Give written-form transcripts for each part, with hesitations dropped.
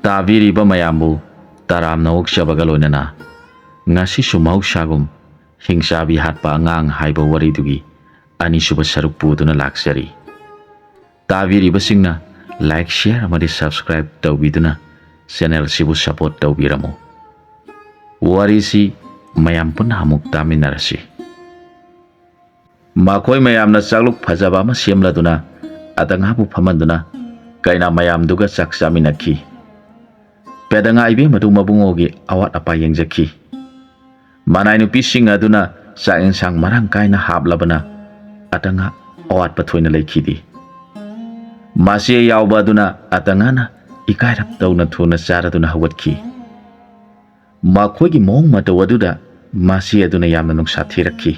ꯇꯥꯕꯤꯔꯤꯕ ꯃꯌꯥꯝꯕꯨ ꯇꯔꯥꯝꯅ ꯑꯣꯛꯆꯕꯒ ꯂꯣꯏꯅꯅ ꯉꯁꯤꯁꯨ ꯃꯍꯧꯁꯥꯒꯨꯝ ꯍꯤꯡꯆꯥꯕꯤ ꯍꯥꯠꯄ ꯑꯉꯥꯡ ꯍꯥꯏꯕ ꯋꯥꯔꯤꯗꯨꯒꯤ ꯑꯅꯤꯁꯨꯕ ꯁꯔꯨꯛ ꯄꯨꯗꯨꯅ ꯂꯥꯛꯆꯔꯤ꯫ ꯇꯥꯕꯤꯔꯤꯕꯁꯤꯡꯅ ꯂꯥꯏꯛ, ꯁꯦꯌꯔ ꯑꯃꯗꯤ ꯁꯕꯁꯀ꯭ꯔꯥꯏꯕ ꯇꯧꯕꯤꯗꯨꯅ ꯆꯦꯅꯦꯜꯁꯤꯕꯨ ꯁꯄꯣꯔꯠ ꯇꯧꯕꯤꯔꯝꯃꯨ꯫ ꯋꯥꯔꯤꯁꯤ ꯃꯌꯥꯝ ꯄꯨꯟꯅ ꯑꯃꯨꯛ ꯇꯥꯃꯤꯟꯅꯔꯁꯤ꯫ ꯃꯈꯣꯏ ꯃꯌꯥꯝꯅ ꯆꯥꯛꯂꯨꯛ ꯐꯖꯕ ꯑꯃ ꯁꯦꯝꯂꯗꯨꯅ ꯑꯇꯉꯥꯕꯨ ꯐꯝꯍꯟꯗꯨꯅ ꯀꯩꯅꯥ ꯃꯌꯥꯝꯗꯨꯒ ꯆꯥꯛ ꯆꯥꯃꯤꯟꯅꯈꯤ꯫ ꯄꯦꯗꯉꯥ ꯏꯕꯦꯝꯃꯗꯨ ꯃꯕꯨꯡꯉꯣꯒꯤ ꯑꯋꯥꯠ ꯑꯄꯥ ꯌꯦꯡꯖꯈꯤ꯫ ꯃꯅꯥꯏ ꯅꯨꯄꯤꯁꯤꯡ ꯑꯗꯨꯅ ꯆꯥꯛ ꯏꯟꯁꯥꯡ ꯃꯔꯥꯡ ꯀꯥꯏꯅ ꯍꯥꯞꯂꯕꯅ ꯑꯇꯉꯥ ꯑꯋꯥꯠꯄ ꯊꯣꯏꯅ ꯂꯩꯈꯤꯗꯦ꯫ ꯃꯆꯦ ꯌꯥꯎꯕ ꯑꯗꯨꯅ ꯑꯇꯉꯥꯅ ꯏꯀꯥꯏꯔꯞ ꯇꯧꯅ ꯊꯨꯅ ꯆꯥꯔꯗꯨꯅ ꯍꯧꯒꯠꯈꯤ꯫ ꯃꯈꯣꯏꯒꯤ ꯃꯑꯣꯡ ꯃꯇꯧ ꯑꯗꯨꯗ ꯃꯆꯦ ꯑꯗꯨꯅ ꯌꯥꯝꯅ ꯅꯨꯡꯁꯥ ꯊꯤꯔꯛꯈꯤ꯫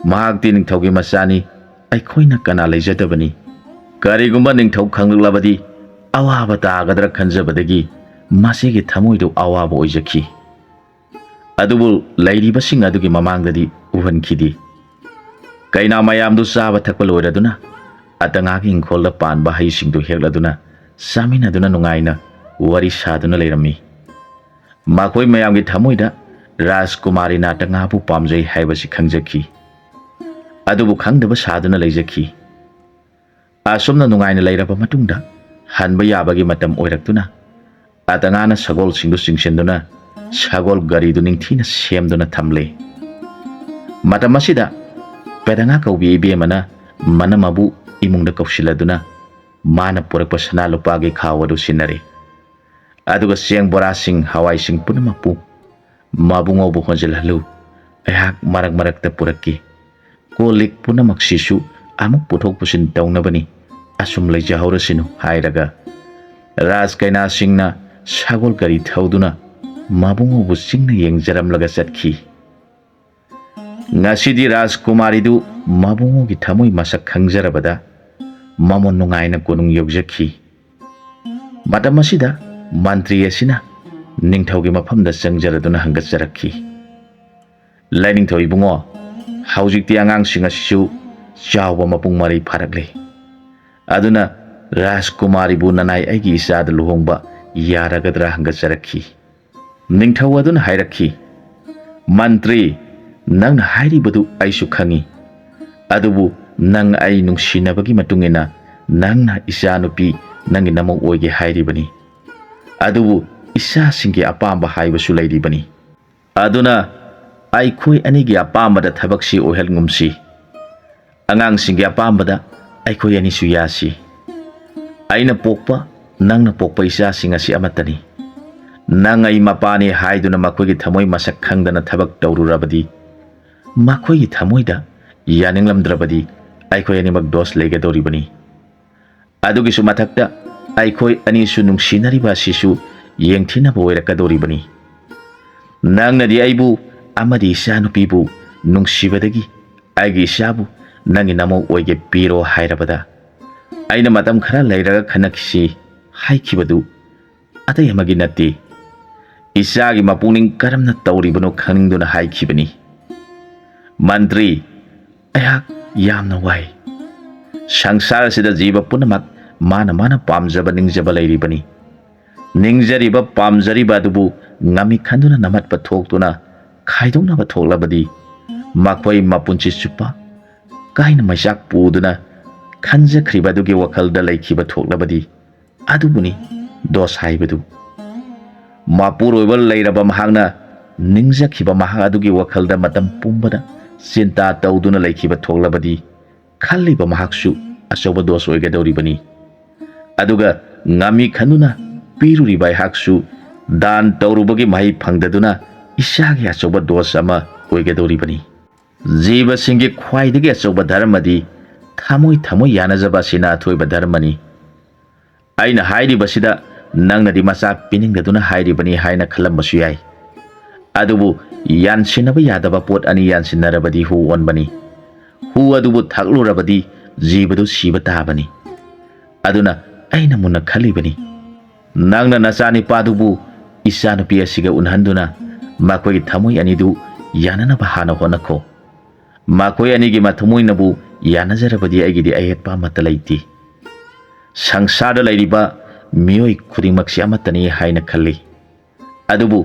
ꯃꯍꯥꯛꯇꯤ ꯅꯤꯡꯊꯧꯒꯤ ꯃꯆꯥꯅꯤ, ꯑꯩꯈꯣꯏꯅ ꯀꯅꯥ ꯂꯩꯖꯗꯕꯅꯤ꯫ ꯀꯔꯤꯒꯨꯝꯕ ꯅꯤꯡꯊꯧ ꯈꯪꯂꯛꯂꯕꯗꯤ ꯑꯋꯥꯕ ꯇꯥꯒꯗ꯭ꯔꯥ ꯈꯟꯖꯕꯗꯒꯤ ꯃꯆꯦꯒꯤ ꯊꯃꯣꯏꯗꯨ ꯑꯋꯥꯕ ꯑꯣꯏꯖꯈꯤ꯫ ꯑꯗꯨꯕꯨ ꯂꯩꯔꯤꯕꯁꯤꯡ ꯑꯗꯨꯒꯤ ꯃꯃꯥꯡꯗꯗꯤ ꯎꯍꯟꯈꯤꯗꯦ꯫ ꯀꯩꯅꯥ ꯃꯌꯥꯝꯗꯨ ꯆꯥꯕ ꯊꯛꯄ ꯂꯣꯏꯔꯗꯨꯅ ꯑꯇꯉꯥꯒꯤ ꯏꯪꯈꯣꯜꯗ ꯄꯥꯟꯕ ꯍꯩꯁꯤꯡꯗꯨ ꯍꯦꯛꯂꯗꯨꯅ ꯆꯥꯃꯤꯟꯅꯗꯨꯅ ꯅꯨꯡꯉꯥꯏꯅ ꯋꯥꯔꯤ ꯁꯥꯗꯨꯅ ꯂꯩꯔꯝꯃꯤ꯫ ꯃꯈꯣꯏ ꯃꯌꯥꯝꯒꯤ ꯊꯃꯣꯏꯗ ꯔꯥꯖꯀꯨꯃꯥꯔꯤꯅ ꯑꯇꯉꯥꯕꯨ ꯄꯥꯝꯖꯩ ꯍꯥꯏꯕꯁꯤ ꯈꯪꯖꯈꯤ꯫ ꯑꯗꯨꯕꯨ ꯈꯪꯗꯕ ꯁꯥꯗꯨꯅ ꯂꯩꯖꯈꯤ꯫ ꯑꯁꯨꯝꯅ ꯅꯨꯡꯉꯥꯏꯅ ꯂꯩꯔꯕ ꯃꯇꯨꯡꯗ ꯍꯟꯕ ꯌꯥꯕꯒꯤ ꯃꯇꯝ ꯑꯣꯏꯔꯛꯇꯨꯅ ꯑꯇꯉꯥꯅ ꯁꯒꯣꯜꯁꯤꯡꯗꯨ ꯆꯤꯡꯁꯤꯟꯗꯨꯅ ꯁꯒꯣꯜ ꯒꯥꯔꯤꯗꯨ ꯅꯤꯡꯊꯤꯅ ꯁꯦꯝꯗꯨꯅ ꯊꯝꯂꯦ꯫ ꯃꯇꯝ ꯑꯁꯤꯗ ꯄꯦꯗꯉꯥ ꯀꯧꯕꯤ ꯏꯕꯦꯝꯃꯅ ꯃꯅꯃꯕꯨ ꯏꯃꯨꯡꯗ ꯀꯧꯁꯤꯜꯂꯗꯨꯅ ꯃꯥꯅ ꯄꯨꯔꯛꯄ ꯁꯅꯥ ꯂꯨꯄꯥꯒꯤ ꯈꯥꯎ ꯑꯗꯨ ꯁꯤꯟꯅꯔꯦ꯫ ꯑꯗꯨꯒ ꯆꯦꯡ ꯕꯣꯔꯥꯁꯤꯡ, ꯍꯋꯥꯏꯁꯤꯡ ꯄꯨꯝꯅꯃꯛꯄꯨ ꯃꯕꯨꯡꯉꯣꯕꯨ ꯍꯣꯟꯖꯤꯜꯍꯜꯂꯨ, ꯑꯩꯍꯥꯛ ꯃꯔꯛ ꯃꯔꯛꯇ ꯄꯨꯔꯛꯈꯤ꯫ ꯀꯣꯜ ꯂꯤꯛ ꯄꯨꯝꯅꯃꯛꯁꯤꯁꯨ ꯑꯃꯨꯛ ꯄꯨꯊꯣꯛ ꯄꯨꯁꯤꯟ ꯇꯧꯅꯕꯅꯤ, ꯑꯁꯨꯝ ꯂꯩꯖꯍꯧꯔꯁꯤꯅꯨ ꯍꯥꯏꯔꯒ ꯔꯥꯖ ꯀꯩꯅꯥꯁꯤꯡꯅ ꯁꯒꯣꯜ ꯒꯥꯔꯤ ꯊꯧꯗꯨꯅ ꯃꯕꯨꯡꯉꯣꯕꯨ ꯆꯤꯡꯅ ꯌꯦꯡꯖꯔꯝꯂꯒ ꯆꯠꯈꯤ꯫ ꯉꯁꯤꯗꯤ ꯔꯥꯖꯀꯨꯃꯥꯔꯤꯗꯨ ꯃꯕꯨꯡꯉꯣꯒꯤ ꯊꯃꯣꯏ ꯃꯁꯛ ꯈꯪꯖꯔꯕꯗ ꯃꯃꯣꯟ ꯅꯨꯡꯉꯥꯏꯅ ꯀꯣꯅꯨꯡ ꯌꯧꯖꯈꯤ꯫ ꯃꯇꯝ ꯑꯁꯤꯗ ꯃꯟꯇ꯭ꯔꯤ ꯑꯁꯤꯅ ꯅꯤꯡꯊꯧꯒꯤ ꯃꯐꯝꯗ ꯆꯪꯖꯔꯗꯨꯅ ꯍꯪꯒꯠꯆꯔꯛꯈꯤ꯫ ꯂꯥꯏꯅꯤꯡꯊꯧ ꯏꯕꯨꯡꯉꯣ, ꯍꯧꯖꯤꯛꯇꯤ ꯑꯉꯥꯡꯁꯤꯡ ꯑꯁꯤꯁꯨ ꯆꯥꯎꯕ ꯃꯄꯨꯡ ꯃꯔꯩ ꯐꯥꯔꯛꯂꯦ꯫ ꯑꯗꯨꯅ ꯔꯥꯖꯀꯨꯃꯥꯔꯤꯕꯨ ꯅꯅꯥꯏ ꯑꯩꯒꯤ ꯏꯆꯥꯗ ꯂꯨꯍꯣꯡꯕ ꯌꯥꯔꯒꯗ꯭ꯔꯥ ꯍꯪꯒꯠꯆꯔꯛꯈꯤ꯫ ꯅꯤꯡꯊꯧ ꯑꯗꯨꯅ ꯍꯥꯏꯔꯛꯈꯤ, ꯃꯟꯇ꯭ꯔꯤ, ꯅꯪꯅ ꯍꯥꯏꯔꯤꯕꯗꯨ ꯑꯩꯁꯨ ꯈꯪꯏ꯫ ꯑꯗꯨꯕꯨ ꯅꯪ ꯑꯩ ꯅꯨꯡꯁꯤꯅꯕꯒꯤ ꯃꯇꯨꯡ ꯏꯟꯅ ꯅꯪꯅ ꯏꯆꯥꯅꯨꯄꯤ ꯅꯪꯒꯤ ꯅꯃꯧ ꯑꯣꯏꯒꯦ ꯍꯥꯏꯔꯤꯕꯅꯤ꯫ ꯑꯗꯨꯕꯨ ꯏꯆꯥꯁꯤꯡꯒꯤ ꯑꯄꯥꯝꯕ ꯍꯥꯏꯕꯁꯨ ꯂꯩꯔꯤꯕꯅꯤ꯫ ꯑꯗꯨꯅ ꯑꯩꯈꯣꯏ ꯑꯅꯤꯒꯤ ꯑꯄꯥꯝꯕꯗ ꯊꯕꯛꯁꯤ ꯑꯣꯏꯍꯟꯒꯨꯝꯁꯤ꯫ ꯑꯉꯥꯡꯁꯤꯡꯒꯤ ꯑꯄꯥꯝꯕꯗ ꯑꯩꯈꯣই ꯑꯅꯤꯁꯨ ꯌꯥꯁꯤ꯫ ꯑꯩꯅ ꯄꯣꯛꯄ, ꯅꯪꯅ ꯄꯣꯛꯄ ꯏꯆꯥꯁꯤꯡ ꯑꯁꯤ ꯑꯃꯠꯇꯅꯤ꯫ ꯅꯪ ꯑꯩ ꯃꯄꯥꯅꯤ ꯍꯥꯏꯗꯨꯅ ꯃꯈꯣꯏꯒꯤ ꯊꯃꯣꯏ ꯃꯁꯛ ꯈꯪꯗꯅ ꯊꯕꯛ ꯇꯧꯔꯨꯔꯕꯗꯤ, ꯃꯈꯣꯏꯒꯤ ꯊꯃꯣꯏꯗ ꯌꯥꯅꯤꯡꯂꯝꯗ꯭ꯔꯕꯗꯤ ꯑꯩꯈꯣꯏ ꯑꯅꯤꯃꯛ ꯗꯣꯁ ꯂꯩꯒꯗꯧꯔꯤꯕꯅꯤ꯫ ꯑꯗꯨꯒꯤꯁꯨ ꯃꯊꯛꯇ ꯑꯩꯈꯣꯏ ꯑꯅꯤꯁꯨ ꯅꯨꯡꯁꯤꯅꯔꯤꯕ ꯑꯁꯤꯁꯨ ꯌꯦꯡꯊꯤꯅꯕ ꯑꯣꯏꯔꯛꯀꯗꯧꯔꯤꯕꯅꯤ꯫ ꯅꯪꯅꯗꯤ ꯑꯩꯕꯨ ꯑꯃꯗꯤ ꯏꯆꯥꯅꯨꯄꯤꯕꯨ ꯅꯨꯡꯁꯤꯕꯗꯒꯤ ꯑꯩꯒꯤ ꯏꯆꯥꯕꯨ ꯅꯪꯒꯤ ꯅꯃꯧ ꯑꯣꯏꯒꯦ ꯄꯤꯔꯣ ꯍꯥꯏꯔꯕꯗ ꯑꯩꯅ ꯃꯇꯝ ꯈꯔ ꯂꯩꯔꯒ ꯈꯟꯅꯈꯤꯁꯤ ꯍꯥꯏꯈꯤꯕꯗꯨ ꯑꯇꯩ ꯑꯃꯒꯤ ꯅꯠꯇꯦ, ꯏꯆꯥꯒꯤ ꯃꯄꯨꯛꯅꯤꯡ ꯀꯔꯝꯅ ꯇꯧꯔꯤꯕꯅꯣ ꯈꯪꯅꯤꯡꯗꯨꯅ ꯍꯥꯏꯈꯤꯕꯅꯤ꯫ ꯃꯟꯇ꯭ꯔꯤ, ꯑꯩꯍꯥꯛ ꯌꯥꯝꯅ ꯋꯥꯏ꯫ ꯁꯪꯁꯥꯔ ꯑꯁꯤꯗ ꯖꯤꯕ ꯄꯨꯝꯅꯃꯛ ꯃꯥꯅ ꯃꯥꯅ ꯄꯥꯝꯖꯕ ꯅꯤꯡꯖꯕ ꯂꯩꯔꯤꯕꯅꯤ꯫ ꯅꯤꯡꯖꯔꯤꯕ ꯄꯥꯝꯖꯔꯤꯕ ꯑꯗꯨꯕꯨ ꯉꯝꯃꯤ ꯈꯟꯗꯨꯅ ꯅꯝꯍꯠꯄ ꯊꯣꯛꯇꯨꯅ ꯈꯥꯏꯗꯣꯛꯅꯕ ꯊꯣꯛꯂꯕꯗꯤ ꯃꯈꯣꯏ ꯃꯄꯨꯟꯁꯤ ꯆꯨꯞꯄ ꯀꯥꯏꯅ ꯃꯩꯆꯥꯛ ꯄꯨꯗꯨꯅ ꯈꯟꯖꯈ꯭ꯔꯤꯕ ꯑꯗꯨꯒꯤ ꯋꯥꯈꯜꯗ ꯂꯩꯈꯤꯕ ꯊꯣꯛꯂꯕꯗꯤ ꯑꯗꯨꯕꯨꯅꯤ ꯗꯣꯁ ꯍꯥꯏꯕꯗꯨ꯫ ꯃꯄꯨꯔꯣꯏꯕ ꯂꯩꯔꯕ ꯃꯍꯥꯛꯅ ꯅꯤꯡꯖꯈꯤꯕ ꯃꯍꯥꯛ ꯑꯗꯨꯒꯤ ꯋꯥꯈꯜꯗ ꯃꯇꯝ ꯄꯨꯝꯕꯗ ꯆꯤꯟꯇꯥ ꯇꯧꯗꯨꯅ ꯂꯩꯈꯤꯕ ꯊꯣꯛꯂꯕꯗꯤ ꯈꯜꯂꯤꯕ ꯃꯍꯥꯛꯁꯨ ꯑꯆꯧꯕ ꯗꯣꯁ ꯑꯣꯏꯒꯗꯧꯔꯤꯕꯅꯤ꯫ ꯑꯗꯨꯒ ꯉꯝꯃꯤ ꯈꯟꯗꯨꯅ ꯄꯤꯔꯨꯔꯤꯕ ꯑꯩꯍꯥꯛꯁꯨ ꯗꯥꯟ ꯇꯧꯔꯨꯕꯒꯤ ꯃꯍꯩ ꯐꯪꯗꯗꯨꯅ ꯏꯆꯥꯒꯤ ꯑꯆꯧꯕ ꯗꯣꯁ ꯑꯃ ꯑꯣꯏꯒꯗꯧꯔꯤꯕꯅꯤ꯫ ꯖꯤꯕꯁꯤꯡꯒꯤ ꯈ꯭ꯋꯥꯏꯗꯒꯤ ꯑꯆꯧꯕ ꯙꯔꯃꯗꯤ ꯊꯃꯣꯏ ꯊꯃꯣꯏ ꯌꯥꯅꯖꯕ ꯑꯁꯤꯅ ꯑꯊꯣꯏꯕ ꯙꯔꯃꯅꯤ꯫ ꯑꯩꯅ ꯍꯥꯏꯔꯤꯕꯁꯤꯗ ꯅꯪꯅꯗꯤ ꯃꯆꯥ ꯄꯤꯅꯤꯡꯗꯗꯨꯅ ꯍꯥꯏꯔꯤꯕꯅꯤ ꯍꯥꯏꯅ ꯈꯜꯂꯝꯕꯁꯨ ꯌꯥꯏ꯫ ꯑꯗꯨꯕꯨ ꯌꯥꯟꯁꯤꯟꯅꯕ ꯌꯥꯗꯕ ꯄꯣꯠ ꯑꯅꯤ ꯌꯥꯟꯁꯤꯟꯅꯔꯕꯗꯤ ꯍꯨ ꯑꯣꯟꯕꯅꯤ꯫ ꯍꯨ ꯑꯗꯨꯕꯨ ꯊꯛꯂꯨꯔꯕꯗꯤ ꯖꯤꯕꯗꯨ ꯁꯤꯕ ꯇꯥꯕꯅꯤ꯫ ꯑꯗꯨꯅ ꯑꯩꯅ ꯃꯨꯟꯅ ꯈꯜꯂꯤꯕꯅꯤ, ꯅꯪꯅ ꯅꯆꯥꯅꯤꯄꯥꯗꯨꯕꯨ ꯏꯆꯥꯅꯨꯄꯤ ꯑꯁꯤꯒ ꯎꯅꯍꯟꯗꯨꯅ ꯃꯈꯣꯏꯒꯤ ꯊꯃꯣꯏ ꯑꯅꯤꯗꯨ ꯌꯥꯅꯅꯕ ꯍꯥꯟꯅ ꯍꯣꯠꯅꯈꯣ꯫ ꯃꯈꯣꯏ ꯑꯅꯤꯒꯤ ꯃꯊꯃꯣꯏꯅꯕꯨ ꯌꯥꯅꯖꯔꯕꯗꯤ ꯑꯩꯒꯤꯗꯤ ꯑꯌꯦꯠꯄ ꯑꯃꯠꯇ ꯂꯩꯇꯦ꯫ ꯁꯪꯁꯥꯔꯗ ꯂꯩꯔꯤꯕ मियोई खुदिंगमक्सी अमतनी हाइना खल्ली अदुबु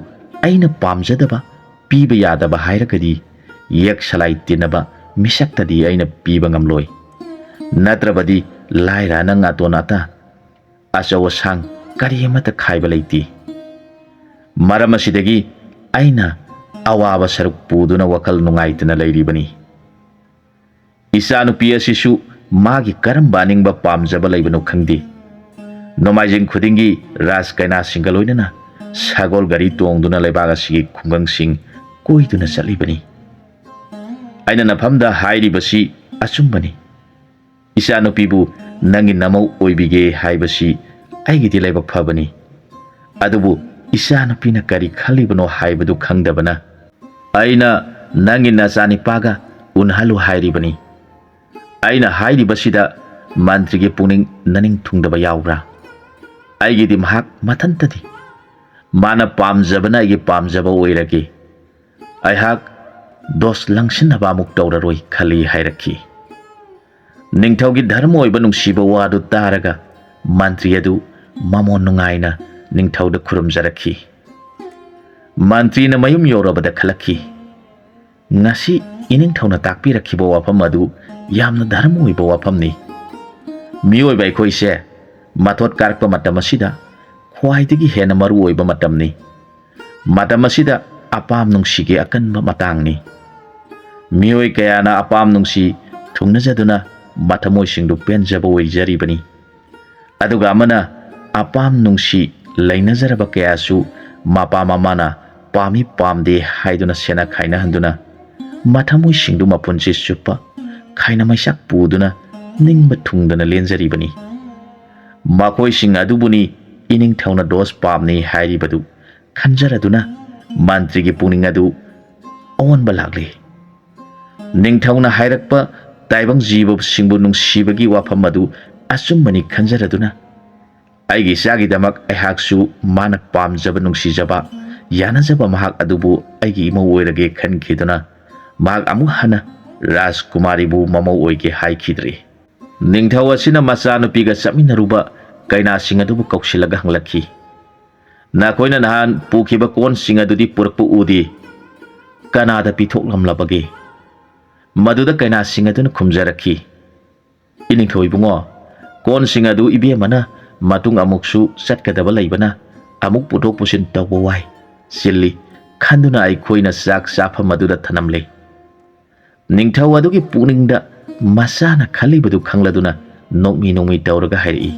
अइना पामजदबा पीबा यादबा हाइरगदी यक सलाई तिनबा मिसक्तदी अइना पीबा ngamloi नत्रबदी लाइरा नंग अतोनाता अचौ सांग करी अमत खाइबा लेती मरम असिदगी अइना अवाबा सरुक पुदुना वखल नुंगाइतना लेरिबनी इचानुपी असिसु मागी करम्बा निंगबा पामजबा लेबनो खंगदी नोमाइजिंग खुदिंगी राज कैना सिंगा लोइनना सागोल गरी तोंगदुना लेबागा सिगी खुंगंगसिंग कोइदुना चलिबनी अइना नफमदा हाइरिबसी अचुम्बनी इचानुपीबु नंगी नमौ ओइबिगे हाइबसी आइगिदि लेबक फबनी अदुबु इचानुपीना करी खलिबनो हाइबदु खंगदबना अइना नंगी नचानिपागा उनहलु हाइरिबनी अइना हाइरिबसिदा मंत्रीगे पुनिंग ननिंग थुंगदबा याउब्रा आइगिदि महाक मथंतदी माना पामजबना आइगे पामजबा ओइरगे अइहाक दोस लंगसिनबा मुक तौररोइ खली हाइरखी निंगथौगी धर्म ओइबा नुंगसिबा वादु तारगा मंत्री अदु ममोन नुंगाइना निंगथौदा खुरुमजरखी मंत्री न मयुम योरबदा खलखी ngasi इनिंगथौना ताकपिरखिबा वाफम अदु यामना धर्म ओइबा वाफमनि मियोइ बाइ खोइसे माथोट कारकपा मतम असिदा ख्वाइदगी हेना मरु ओइबा मतमनि मतम असिदा अपाम नुंगसिगे अकनबा मतांगनि मियोइ कयाना अपाम नुंगसि थुंगनजदुना मथमोइसिंदु पेनजबा ओइजरिबनि अदुगा अमना अपाम नुंगसि लैनजरबा कयासु मापा मामाना पामी पामदे हाइदुना सेना खाइना हंदुना मथमोइसिंदु मपुनसि सुप्पा खाइना मैसाक पुदुना निंगबा थुंगदना लेनजरिबनि मखोइसिंग अदुबुनी इनिंगथौना दोस पामनि हाइरिबदु खंजरदुना मंत्रीगे पुनिंग अदु ओनबा लागले निंगथौना हाइरकपा ताइबंग जीव सिंबु नुंगसिबगी वाफम अदु अचुम्बनी खंजरदुना आइगी सागिदमक अहाकसु मानक पामजबा नुंगसिजबा यानजबा महाक अदुबु आइगी इमौ ओइरगे खनखिदुना महाक अमु हना राजकुमारीबु ममौ ओइगे हाइखिद्रे निंगथौ असिना मचानुपीगा चमिनरुबा कैनासिंग अदुबु कौशिलगा हंगलखी नाखोइना नहान पुखिबा कोनसिंग अदुदि पुरकपु उदि कनादा पिथोकलमलबगे मदुदा कैनासिंग अदुना खुमजरखी इनिंगथौ इबुंगो कोनसिंग अदु इबेमना मातुंग अमुकसु चटकदबा लैबना अमुक पुथोक पुसिन तौबा वाइ सिल्ली खंदुना आइखोइना चाक चाफम मदुदा थनमले निंगथौ अदुगी पुनिंगदा मसाना खलिबदु खंगलदुना नोमी नोमी तौरगा हाइरि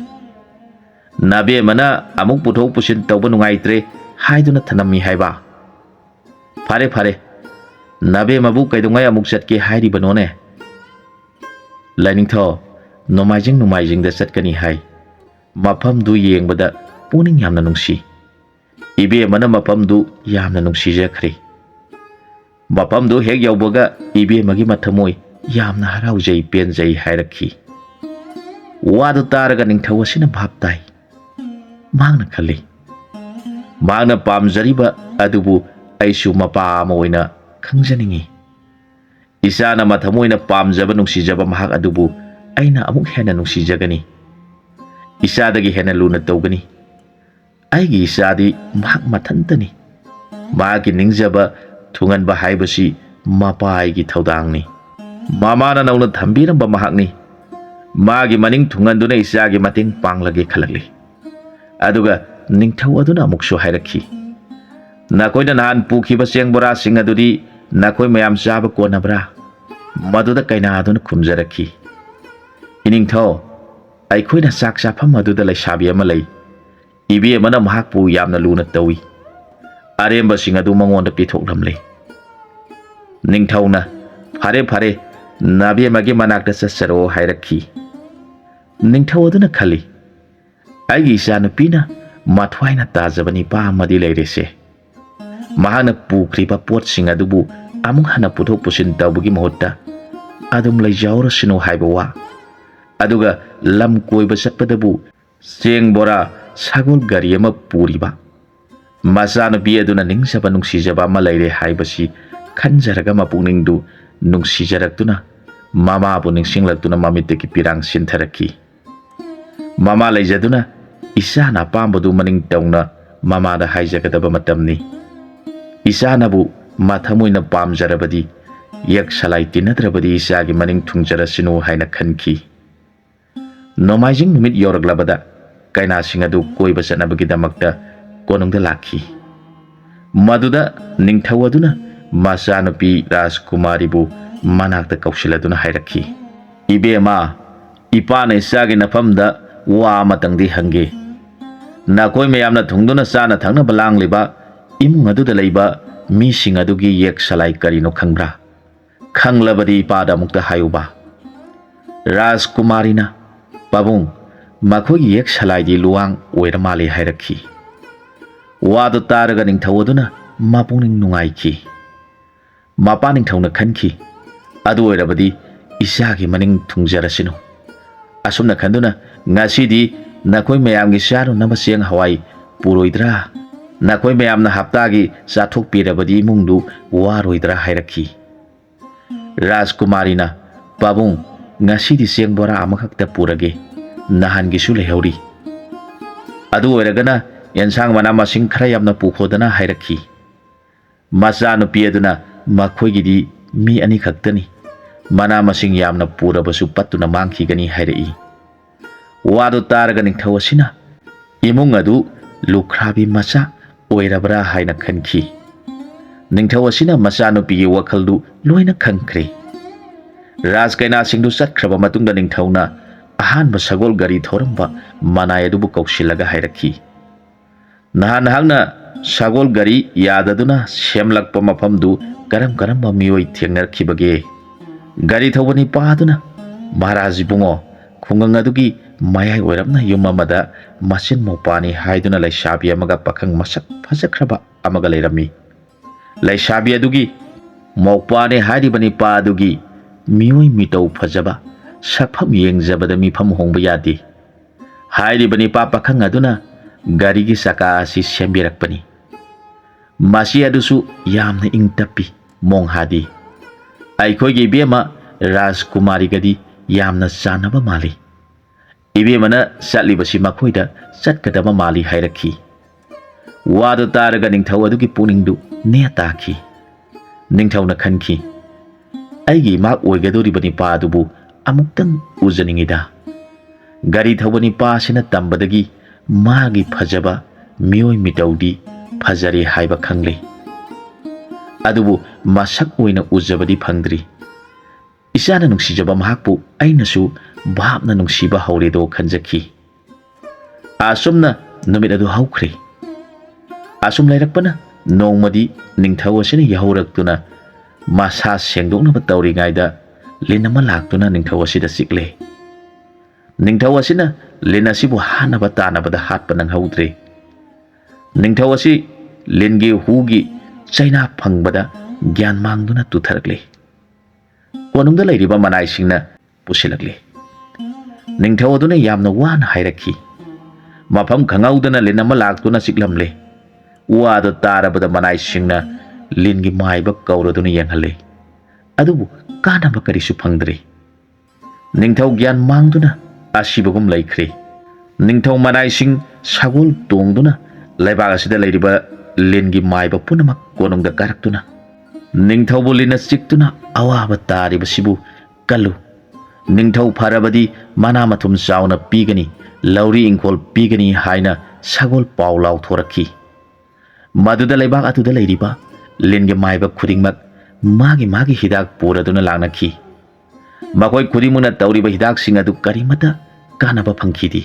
नाबे मना अमुक पुथोक पुसिन तौबा नुंगाइत्रे हाइदुना थनममी हाइबा फारे फारे नाबे मबु कैदुंगाय अमुक चटके हाइरिबनोने लाइनिंगथौ नोमाइजिंग दा चटकनी हाइ मफमदु येंगबदा पुनिंग यामना नुंगसी इबे मना मफमदु यामना नुंगसिजखरे मफमदु हेक यौबगा इबे मगी मथमोइ यामना हराउजै पेनजै हाइरखी वादु तारगा निंगथौ असिना भाप ताइ मांगना खल्ले मांगना पामजरिबा अदुबु आइसु मपा अमा ओइना खंजनिंगी इसाना मथमोइना पामजबा नुंगसिजबा महाक अदुबु अइना अमुक हेना नुंगसिजगनी इसादगी हेना लुना तौगनी आइगी इसादी महाक मथंतनी मागी निंगजबा थुंगनबा हाइबसी मपा आइगी थौदांगनी मामाना नौना थंबीरंबा महाकनी मागी मनिंग थुंगनदुना इसागी मतिंग पांगलगे खलगले अदुगा निंगथौ अदुना अमुकसु हाइरखी नाकोइना नान पुखिबा चेंगबोरा सिंग अदुदी नाकोइ मयाम चाबा कोनबरा मदुदा कैना अदुना खुमजरखी इनिंगथौ अइखोइना चाक चाफम अदुदा लैसाबी अमा लै इबे मना महाकपु यामना लुना तौई अरेंबा सिंग अदु मंगोंदा पिथोकलमले निंगथौना फारे फारे नाबे मगे मनाकदा चसरो हाइरखी निंगथौ अदुना खली आइगी इचानुपीना माथ्वाइना ताजबनी पा अमदि लैरेसे महाना पुख्रिबा पोटसिंग अदुबु अमुक हना पुथोक पुसिन तौबगी महुत्ता अदुम लैजाउरसिनो हाइबा वा अदुगा लम कोइबा चटपदबु चेंग बोरा सागोल गारी अमा पुरिबा मचानुपी अदुना निंगजबा नुंगसिजबा अमा लैरे हाइबसी खंजरगा मपुनिंगदु नुंगसिजरक्तुना मामाबु निंगसिंगलक्तुना ममितकी पिरांग सिनथरखी मामा लैजदुना ꯏꯆꯥꯅ ꯑꯄꯥꯝꯕꯗꯨ ꯃꯅꯤꯡ ꯇꯧꯅ ꯃꯃꯥꯗ ꯍꯥꯏꯖꯒꯗꯕ ꯃꯇꯝꯅꯤ꯫ ꯏꯆꯥꯅꯕꯨ ꯃꯊꯃꯣꯏꯅ ꯄꯥꯝꯖꯔꯕꯗꯤ ꯌꯦꯛ ꯁꯂꯥꯏ ꯇꯤꯟꯅꯗ꯭ꯔꯕꯗꯤ ꯏꯆꯥꯒꯤ ꯃꯅꯤꯡ ꯊꯨꯡꯖꯔꯁꯤꯅꯨ ꯍꯥꯏꯅ ꯈꯟꯈꯤ꯫ ꯅꯣꯡꯃꯥꯏꯖꯤꯡ ꯅꯨꯃꯤꯠ ꯌꯧꯔꯛꯂꯕꯗ ꯀꯩꯅꯥꯁꯤꯡ ꯑꯗꯨ ꯀꯣꯏꯕ ꯆꯠꯅꯕꯒꯤꯗꯃꯛꯇ ꯀꯣꯅꯨꯡꯗ ꯂꯥꯛꯈꯤ꯫ ꯃꯗꯨꯗ ꯅꯤꯡꯊꯧ ꯑꯗꯨꯅ ꯃꯆꯥꯅꯨꯄꯤ ꯔꯥꯖꯀꯨꯃꯥꯔꯤꯕꯨ ꯃꯅꯥꯛꯇ ꯀꯧꯁꯤꯜꯂꯗꯨꯅ ꯍꯥꯏꯔꯛꯈꯤ, "ꯏꯕꯦꯝꯃ, ꯏꯄꯥꯅ ꯏꯆꯥꯒꯤ ꯅꯐꯝꯗ ꯋꯥ ꯑꯃꯇꯪꯗꯤ ꯍꯪꯒꯦ꯫ ꯅꯈꯣꯏ ꯃꯌꯥꯝꯅ ꯊꯨꯡꯗꯨꯅ ꯆꯥꯅ ꯊꯛꯅꯕ ꯂꯥꯡꯂꯤꯕ ꯏꯃꯨꯡ ꯑꯗꯨꯗ ꯂꯩꯕ ꯃꯤꯁꯤꯡ ꯑꯗꯨꯒꯤ ꯌꯦꯛ ꯁꯂꯥꯏ ꯀꯔꯤꯅꯣ ꯈꯪꯕ꯭ꯔꯥ? ꯈꯪꯂꯕꯗꯤ ꯏꯄꯥꯗ ꯑꯃꯨꯛꯇ ꯍꯥꯏꯌꯨꯕ"꯫ ꯔꯥꯖꯀꯨꯃꯥꯔꯤꯅ "ꯄꯥꯕꯨꯡ, ꯃꯈꯣꯏꯒꯤ ꯌꯦꯛ ꯁꯂꯥꯏꯗꯤ ꯂꯨꯋꯥꯡ ꯑꯣꯏꯔ ꯃꯥꯜꯂꯦ" ꯍꯥꯏꯔꯛꯈꯤ꯫ ꯋꯥꯗꯨ ꯇꯥꯔꯒ ꯅꯤꯡꯊꯧ ꯑꯗꯨꯅ ꯃꯄꯨꯛꯅꯤꯡ ꯅꯨꯡꯉꯥꯏꯈꯤ꯫ ꯃꯄꯥ ꯅꯤꯡꯊꯧꯅ ꯈꯟꯈꯤ, "ꯑꯗꯨ ꯑꯣꯏꯔꯕꯗꯤ ꯏꯆꯥꯒꯤ ꯃꯅꯤꯡ ꯊꯨꯡꯖꯔꯁꯤꯅꯨ꯫ ꯑꯁꯨꯝꯅ ꯈꯟꯗꯨꯅ ꯉꯁꯤꯗꯤ ꯅꯈꯣꯏ ꯃꯌꯥꯝꯒꯤ ꯆꯥꯅꯅꯕ ꯆꯦꯡ ꯍꯋꯥꯏ ꯄꯨꯔꯣꯏꯗ꯭ꯔꯥ? ꯅꯈꯣꯏ ꯃꯌꯥꯝꯅ ꯍꯞꯇꯥꯒꯤ ꯆꯥꯊꯣꯛꯄꯤꯔꯕꯗꯤ ꯏꯃꯨꯡꯗꯨ ꯋꯥꯔꯣꯏꯗ꯭ꯔꯥ" ꯍꯥꯏꯔꯛꯈꯤ꯫ ꯔꯥꯖꯀꯨꯃꯥꯔꯤꯅ "ꯄꯥꯕꯨꯡ, ꯉꯁꯤꯗꯤ ꯆꯦꯡ ꯕꯣꯔꯥ ꯑꯃꯈꯛꯇ ꯄꯨꯔꯒꯦ, ꯅꯍꯥꯟꯒꯤꯁꯨ ꯂꯩꯍꯧꯔꯤ꯫ ꯑꯗꯨ ꯑꯣꯏꯔꯒꯅ ꯌꯦꯟꯁꯥꯡ ꯃꯅꯥ ꯃꯁꯤꯡ ꯈꯔ ꯌꯥꯝꯅ ꯄꯨꯈꯣꯗꯅ" ꯍꯥꯏꯔꯛꯈꯤ꯫ ꯃꯆꯥꯅꯨꯄꯤ ꯑꯗꯨꯅ "ꯃꯈꯣꯏꯒꯤꯗꯤ ꯃꯤ ꯑꯅꯤꯈꯛꯇꯅꯤ, ꯃꯅꯥ ꯃꯁꯤꯡ ꯌꯥꯝꯅ ꯄꯨꯔꯕꯁꯨ ꯄꯠꯇꯨꯅ ꯃꯥꯡꯈꯤꯒꯅꯤ" ꯍꯥꯏꯔꯛꯏ꯫ ꯋꯥꯗꯨ ꯇꯥꯔꯒ ꯅꯤꯡꯊꯧ ꯑꯁꯤꯅ ꯏꯃꯨꯡ ꯑꯗꯨ ꯂꯨꯈ꯭ꯔꯥꯕꯤ ꯃꯆꯥ ꯑꯣꯏꯔꯕ꯭ꯔꯥ ꯍꯥꯏꯅ ꯈꯟꯈꯤ꯫ ꯅꯤꯡꯊꯧ ꯑꯁꯤꯅ ꯃꯆꯥꯅꯨꯄꯤꯒꯤ ꯋꯥꯈꯜꯗꯨ ꯂꯣꯏꯅ ꯈꯪꯈ꯭ꯔꯦ꯫ ꯔꯥꯖꯀꯩꯅꯥꯁꯤꯡꯗꯨ ꯆꯠꯈ꯭ꯔꯕ ꯃꯇꯨꯡꯗ ꯅꯤꯡꯊꯧꯅ ꯑꯍꯥꯟꯕ ꯁꯒꯣꯜ ꯒꯥꯔꯤ ꯊꯧꯔꯝꯕ ꯃꯅꯥꯏ ꯑꯗꯨꯕꯨ ꯀꯧꯁꯤꯜꯂꯒ ꯍꯥꯏꯔꯛꯈꯤ, "ꯅꯍꯥꯛꯅ ꯁꯒꯣꯜ ꯒꯥꯔꯤ ꯌꯥꯗꯗꯨꯅ ꯁꯦꯝꯂꯛꯄ ꯃꯐꯝꯗꯨ ꯀꯔꯝ ꯀꯔꯝꯕ ꯃꯤꯑꯣꯏ ꯊꯦꯡꯅꯔꯛꯈꯤꯕꯒꯦ?" ꯒꯥꯔꯤ ꯊꯧꯕ ꯅꯤꯄꯥ ꯑꯗꯨꯅ "ꯃꯍꯥꯔꯥꯖ ꯏꯕꯨꯡꯉꯣ, ꯈꯨꯡꯒꯪ ꯑꯗꯨꯒꯤ ꯃꯌꯥꯏ ꯑꯣꯏꯔꯞꯅ ꯌꯨꯝ ꯑꯃꯗ ꯃꯆꯤꯟ ꯃꯧꯄꯥꯅꯤ ꯍꯥꯏꯗꯨꯅ ꯂꯩꯁꯥꯕꯤ ꯑꯃꯒ ꯄꯥꯈꯪ ꯃꯁꯛ ꯐꯖꯈ꯭ꯔꯕ ꯑꯃꯒ ꯂꯩꯔꯝꯃꯤ꯫ ꯂꯩꯁꯥꯕꯤ ꯑꯗꯨꯒꯤ ꯃꯧꯄꯥꯅꯤ ꯍꯥꯏꯔꯤꯕ ꯅꯤꯄꯥ ꯑꯗꯨꯒꯤ ꯃꯤꯑꯣꯏ ꯃꯤꯇꯧ ꯐꯖꯕ, ꯁꯛꯐꯝ ꯌꯦꯡꯖꯕꯗ ꯃꯤꯐꯝ ꯍꯣꯡꯕ ꯌꯥꯗꯦ꯫ ꯍꯥꯏꯔꯤꯕ ꯅꯤꯄꯥ ꯄꯥꯈꯪ ꯑꯗꯨꯅ ꯒꯥꯔꯤꯒꯤ ꯆꯀꯥ ꯑꯁꯤ ꯁꯦꯝꯕꯤꯔꯛꯄꯅꯤ꯫ ꯃꯁꯤ ꯑꯗꯨꯁꯨ ꯌꯥꯝꯅ ꯏꯪ ꯇꯞꯄꯤ, ꯃꯣꯡ ꯍꯥꯗꯤ꯫ ꯑꯩꯈꯣꯏꯒꯤ ꯏꯕꯦꯝꯃ ꯔꯥꯖꯀꯨꯃꯥꯔꯤꯒꯗꯤ ꯌꯥꯝꯅ ꯆꯥꯟꯅꯕ ꯃꯥꯜꯂꯤ꯫ ꯏꯕꯦꯝꯃꯅ ꯆꯠꯂꯤꯕꯁꯤ ꯃꯈꯣꯏꯗ ꯆꯠꯀꯗꯕ ꯃꯥꯜꯂꯤ" ꯍꯥꯏꯔꯛꯈꯤ꯫ ꯋꯥꯗꯨ ꯇꯥꯔꯒ ꯅꯤꯡꯊꯧ ꯑꯗꯨꯒꯤ ꯄꯨꯛꯅꯤꯡꯗꯨ ꯅꯦ ꯇꯥꯈꯤ꯫ ꯅꯤꯡꯊꯧꯅ ꯈꯟꯈꯤ, "ꯑꯩꯒꯤ ꯏꯃꯥꯛ ꯑꯣꯏꯒꯗꯧꯔꯤꯕ ꯅꯤꯄꯥ ꯑꯗꯨꯕꯨ ꯑꯃꯨꯛꯇꯪ ꯎꯖꯅꯤꯡꯉꯤꯗ꯫ ꯒꯥꯔꯤ ꯊꯧꯕ ꯅꯤꯄꯥ ꯑꯁꯤꯅ ꯇꯝꯕꯗꯒꯤ ꯃꯥꯒꯤ ꯐꯖꯕ ꯃꯤꯑꯣꯏ ꯃꯤꯇꯧꯗꯤ ꯐꯖꯔꯦ ꯍꯥꯏꯕ ꯈꯪꯂꯦ꯫ ꯑꯗꯨꯕꯨ ꯃꯁꯛ ꯑꯣꯏꯅ ꯎꯖꯕꯗꯤ ꯐꯪꯗ꯭ꯔꯤ꯫ ꯏꯆꯥꯅ ꯅꯨꯡꯁꯤꯖꯕ ꯃꯍꯥꯛꯄꯨ ꯑꯩꯅꯁꯨ ꯚꯥꯞꯅ ꯅꯨꯡꯁꯤꯕ ꯍꯧꯔꯦꯗꯣ ꯈꯟꯖꯈꯤ꯫ ꯑꯁꯨꯝꯅ ꯅꯨꯃꯤꯠ ꯑꯗꯨ ꯍꯧꯈ꯭ꯔꯦ꯫ ꯑꯁꯨꯝ ꯂꯩꯔꯛꯄꯅ ꯅꯣꯡꯃꯗꯤ ꯅꯤꯡꯊꯧ ꯑꯁꯤꯅ ꯌꯥꯍꯧꯔꯛꯇꯨꯅ ꯃꯁꯥ ꯁꯦꯡꯗꯣꯛꯅꯕ ꯇꯧꯔꯤꯉꯩꯗ ꯂꯤꯟ ꯑꯃ ꯂꯥꯛꯇꯨꯅ ꯅꯤꯡꯊꯧ ꯑꯁꯤꯗ ꯆꯤꯛꯂꯦ꯫ ꯅꯤꯡꯊꯧ ꯑꯁꯤꯅ ꯂꯤꯟ ꯑꯁꯤꯕꯨ ꯍꯥꯠꯅꯕ ꯇꯥꯟꯅꯕꯗ ꯍꯥꯠꯄ ꯅꯪꯍꯧꯗ꯭ꯔꯦ꯫ ꯅꯤꯡꯊꯧ ꯑꯁꯤ ꯂꯤꯟꯒꯤ ꯍꯨꯒꯤ ꯆꯩꯅꯥ ꯐꯪꯕꯗ ꯒ꯭ꯌꯥꯟ ꯃꯥꯡꯗꯨꯅ ꯇꯨꯊꯔꯛꯂꯦ꯫ ꯀꯣꯅꯨꯡꯗ ꯂꯩꯔꯤꯕ ꯃꯅꯥꯏꯁꯤꯡꯅ ꯄꯨꯁꯤꯜꯂꯛꯂꯦ꯫ ꯅꯤꯡꯊꯧ ꯑꯗꯨꯅ ꯌꯥꯝꯅ ꯋꯥꯅ ꯍꯥꯏꯔꯛꯈꯤ, "ꯃꯐꯝ ꯈꯪꯍꯧꯗꯅ ꯂꯤꯟ ꯑꯃ ꯂꯥꯛꯇꯨꯅ ꯆꯤꯛꯂꯝꯂꯦ"꯫ ꯋꯥꯗꯨ ꯇꯥꯔꯕꯗ ꯃꯅꯥꯏꯁꯤꯡꯅ ꯂꯤꯟꯒꯤ ꯃꯥꯏꯕ ꯀꯧꯔꯗꯨꯅ ꯌꯦꯡꯍꯜꯂꯦ꯫ ꯑꯗꯨꯕꯨ ꯀꯥꯟꯅꯕ ꯀꯔꯤꯁꯨ ꯐꯪꯗ꯭ꯔꯦ꯫ ꯅꯤꯡꯊꯧ ꯒ꯭ꯌꯥꯟ ꯃꯥꯡꯗꯨꯅ ꯑꯁꯤꯕꯒꯨꯝ ꯂꯩꯈ꯭ꯔꯦ꯫ ꯅꯤꯡꯊꯧ ꯃꯅꯥꯏꯁꯤꯡ ꯁꯒꯣꯜ ꯇꯣꯡꯗꯨꯅ ꯂꯩꯕꯥꯛ ꯑꯁꯤꯗ ꯂꯩꯔꯤꯕ ꯂꯤꯟꯒꯤ ꯃꯥꯏꯕ ꯄꯨꯝꯅꯃꯛ ꯀꯣꯅꯨꯡꯗ ꯀꯥꯔꯛꯇꯨꯅ ꯅꯤꯡꯊꯧꯕꯨ ꯂꯤꯟꯅ ꯆꯤꯛꯇꯨꯅ ꯑꯋꯥꯕ ꯇꯥꯔꯤꯕꯁꯤꯕꯨ "ꯀꯜꯂꯨ, ꯅꯤꯡꯊꯧ ꯐꯔꯕꯗꯤ ꯃꯅꯥ ꯃꯊꯨꯝ ꯆꯥꯎꯅ ꯄꯤꯒꯅꯤ, ꯂꯧꯔꯤ ꯏꯪꯈꯣꯜ ꯄꯤꯒꯅꯤ" ꯍꯥꯏꯅ ꯁꯒꯣꯜ ꯄꯥꯎ ꯂꯥꯎꯊꯣꯔꯛꯈꯤ꯫ ꯃꯗꯨꯗ ꯂꯩꯕꯥꯛ ꯑꯗꯨꯗ ꯂꯩꯔꯤꯕ ꯂꯤꯟꯒꯤ ꯃꯥꯏꯕ ꯈꯨꯗꯤꯡꯃꯛ ꯃꯥꯒꯤ ꯃꯥꯒꯤ ꯍꯤꯗꯥꯛ ꯄꯨꯔꯗꯨꯅ ꯂꯥꯛꯅꯈꯤ꯫ ꯃꯈꯣꯏ ꯈꯨꯗꯤꯡꯃꯛꯅ ꯇꯧꯔꯤꯕ ꯍꯤꯗꯥꯛꯁꯤꯡ ꯑꯗꯨ ꯀꯔꯤꯃꯠꯇ ꯀꯥꯟꯅꯕ ꯐꯪꯈꯤꯗꯦ꯫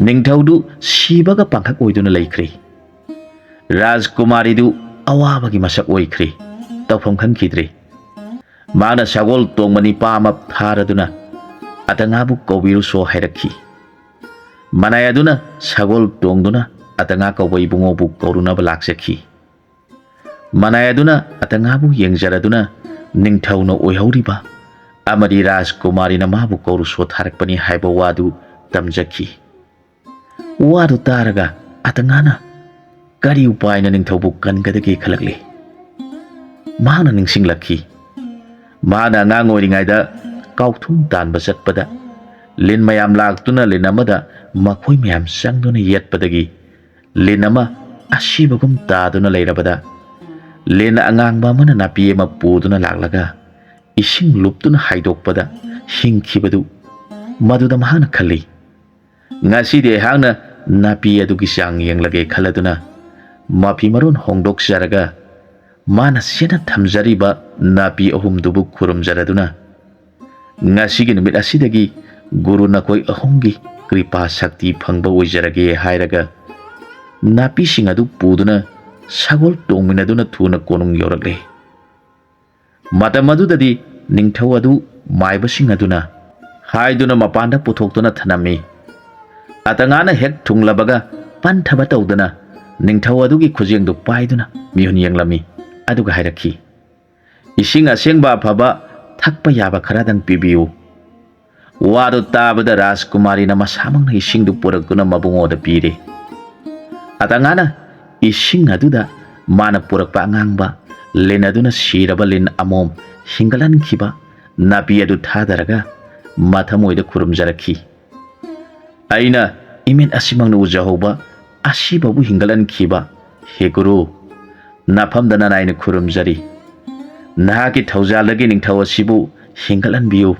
ꯅꯤꯡꯊꯧꯗꯨ ꯁꯤꯕꯒ ꯄꯥꯡꯈꯛ ꯑꯣꯏꯗꯨꯅ ꯂꯩꯈ꯭ꯔꯦ꯫ ꯔꯥꯖꯀꯨꯃꯥꯔꯤꯗꯨ ꯑꯋꯥꯕꯒꯤ ꯃꯁꯛ ꯑꯣꯏꯈ꯭ꯔꯦ, ꯇꯧꯐꯝ ꯈꯪꯈꯤꯗ꯭ꯔꯦ꯫ ꯃꯥꯅ ꯁꯒꯣꯜ ꯇꯣꯡꯕ ꯅꯤꯄꯥ ꯑꯃ ꯊꯥꯔꯗꯨꯅ "ꯑꯇꯉꯥꯕꯨ ꯀꯧꯕꯤꯔꯨꯁꯣ" ꯍꯥꯏꯔꯛꯈꯤ꯫ ꯃꯅꯥꯏ ꯑꯗꯨꯅ ꯁꯒꯣꯜ ꯇꯣꯡꯗꯨꯅ ꯑꯇꯉꯥ ꯀꯧꯕ ꯏꯕꯨꯡꯉꯣꯕꯨ ꯀꯧꯔꯨꯅꯕ ꯂꯥꯛꯆꯈꯤ꯫ ꯃꯅꯥꯏ ꯑꯗꯨꯅ ꯑꯇꯉꯥꯕꯨ ꯌꯦꯡꯖꯔꯗꯨꯅ ꯅꯤꯡꯊꯧꯅ ꯑꯣꯏꯍꯧꯔꯤꯕ ꯑꯃꯗꯤ ꯔꯥꯖꯀꯨꯃꯥꯔꯤꯅ ꯃꯥꯕꯨ ꯀꯧꯔꯨꯁꯣ ꯊꯥꯔꯛꯄꯅꯤ ꯍꯥꯏꯕ ꯋꯥꯗꯨ ꯇꯝꯖꯈꯤ꯫ ꯋꯥꯗꯨ ꯇꯥꯔꯒ ꯑꯇꯉꯥꯅ ꯀꯔꯤ ꯎꯄꯥꯏꯅ ꯅꯤꯡꯊꯧꯕꯨ ꯀꯟꯒꯗꯒꯦ ꯈꯜꯂꯛꯂꯦ꯫ ꯃꯍꯥꯛꯅ ꯅꯤꯡꯁꯤꯡꯂꯛꯈꯤ, ꯃꯥꯅ ꯑꯉꯥꯡ ꯑꯣꯏꯔꯤꯉꯩꯗ ꯀꯥꯎꯊꯨꯝ ꯇꯥꯟꯕ ꯆꯠꯄꯗ ꯂꯤꯟ ꯃꯌꯥꯝ ꯂꯥꯛꯇꯨꯅ ꯂꯤꯟ ꯑꯃꯗ ꯃꯈꯣꯏ ꯃꯌꯥꯝ ꯆꯪꯗꯨꯅ ꯌꯦꯠꯄꯗꯒꯤ ꯂꯤꯟ ꯑꯃ ꯑꯁꯤꯕꯒꯨꯝ ꯇꯥꯗꯨꯅ ꯂꯩꯔꯕꯗ ꯂꯤꯟ ꯑꯉꯥꯡꯕ ꯑꯃꯅ ꯅꯥꯄꯤ ꯑꯃ ꯄꯨꯗꯨꯅ ꯂꯥꯛꯂꯒ ꯏꯁꯤꯡ ꯂꯨꯞꯇꯨꯅ ꯍꯥꯏꯗꯣꯛꯄꯗ ꯍꯤꯡꯈꯤꯕꯗꯨ ꯃꯗꯨꯗ ꯃꯍꯥꯛꯅ ꯈꯜꯂꯤ, ꯉꯁꯤꯗꯤ ꯑꯩꯍꯥꯛꯅ ꯅꯥꯄꯤ ꯑꯗꯨꯒꯤ ꯆꯥꯡ ꯌꯦꯡꯂꯒꯦ ꯈꯜꯂꯗꯨꯅ ꯃꯐꯤ ꯃꯔꯣꯟ ꯍꯣꯡꯗꯣꯛꯆꯔꯒ ꯃꯥꯅ ꯁꯦꯠꯅ ꯊꯝꯖꯔꯤꯕ ꯅꯥꯄꯤ ꯑꯍꯨꯝꯗꯨꯕꯨ ꯈꯨꯔꯨꯝꯖꯔꯗꯨꯅ ꯉꯁꯤꯒꯤ ꯅꯨꯃꯤꯠ ꯑꯁꯤꯗꯒꯤ ꯒꯨꯔꯨ ꯅꯈꯣꯏ ꯑꯍꯨꯝꯒꯤ ꯀ꯭ꯔꯤꯄꯥ ꯁꯛꯇꯤ ꯐꯪꯕ ꯑꯣꯏꯖꯔꯒꯦ ꯍꯥꯏꯔꯒ ꯅꯥꯄꯤꯁꯤꯡ ꯑꯗꯨ ꯄꯨꯗꯨꯅ ꯁꯒꯣꯜ ꯇꯣꯡꯃꯤꯟꯅꯗꯨꯅ ꯊꯨꯅ ꯀꯣꯅꯨꯡ ꯌꯧꯔꯛꯂꯦ꯫ ꯃꯇꯝ ꯑꯗꯨꯗꯗꯤ ꯅꯤꯡꯊꯧ ꯑꯗꯨ ꯃꯥꯏꯕꯁꯤꯡ ꯑꯗꯨꯅ ꯍꯥꯏꯗꯨꯅ ꯃꯄꯥꯟꯗ ꯄꯨꯊꯣꯛꯇꯨꯅ ꯊꯅꯝꯃꯤ꯫ ꯑꯇꯉꯥꯅ ꯍꯦꯛ ꯊꯨꯡꯂꯕꯒ ꯄꯟꯊꯕ ꯇꯧꯗꯅ ꯅꯤꯡꯊꯧ ꯑꯗꯨꯒꯤ ꯈꯨꯖꯦꯡꯗꯨ ꯄꯥꯏꯗꯨꯅ ꯃꯤꯍꯨꯟ ꯌꯦꯡꯂꯝꯃꯤ ꯑꯗꯨꯒ ꯍꯥꯏꯔꯛꯈꯤ, ꯏꯁꯤꯡ ꯑꯁꯦꯡꯕ ꯑꯐꯕ ꯊꯛꯄ ꯌꯥꯕ ꯈꯔꯗꯪ ꯄꯤꯕꯤꯌꯨ꯫ ꯋꯥꯗꯨ ꯇꯥꯕꯗ ꯔꯥꯖꯀꯨꯃꯥꯔꯤꯅ ꯃꯁꯥꯃꯛꯅ ꯏꯁꯤꯡꯗꯨ ꯄꯨꯔꯛꯇꯨꯅ ꯃꯕꯨꯡꯉꯣꯗ ꯄꯤꯔꯦ꯫ ꯑꯇꯉꯥꯅ ꯏꯁꯤꯡ ꯑꯗꯨꯗ ꯃꯥꯅ ꯄꯨꯔꯛꯄ ꯑꯉꯥꯡꯕ ꯂꯤꯟ ꯑꯗꯨꯅ ꯁꯤꯔꯕ ꯂꯤꯟ ꯑꯃꯣꯝ ꯍꯤꯡꯒꯠꯍꯟꯈꯤꯕ ꯅꯥꯄꯤ ꯑꯗꯨ ꯊꯥꯗꯔꯒ ꯃꯊꯃꯣꯏꯗ ꯈꯨꯔꯨꯝꯖꯔꯛꯈꯤ, ꯑꯩꯅ ꯏꯃꯤꯠ ꯑꯁꯤꯃꯛꯅ ꯎꯖꯍꯧꯕ ꯑꯁꯤꯕꯕꯨ ꯍꯤꯡꯒꯠꯍꯟꯈꯤꯕ ꯍꯦ ꯒꯨꯔꯨ, ꯅꯐꯝꯗ ꯅꯅꯥꯏꯅ ꯈꯨꯔꯨꯝꯖꯔꯤ꯫ ꯅꯍꯥꯛꯀꯤ ꯊꯧꯖꯥꯜꯗꯒꯤ ꯅꯤꯡꯊꯧ ꯑꯁꯤꯕꯨ ꯍꯤꯡꯒꯠꯍꯟꯕꯤꯌꯨ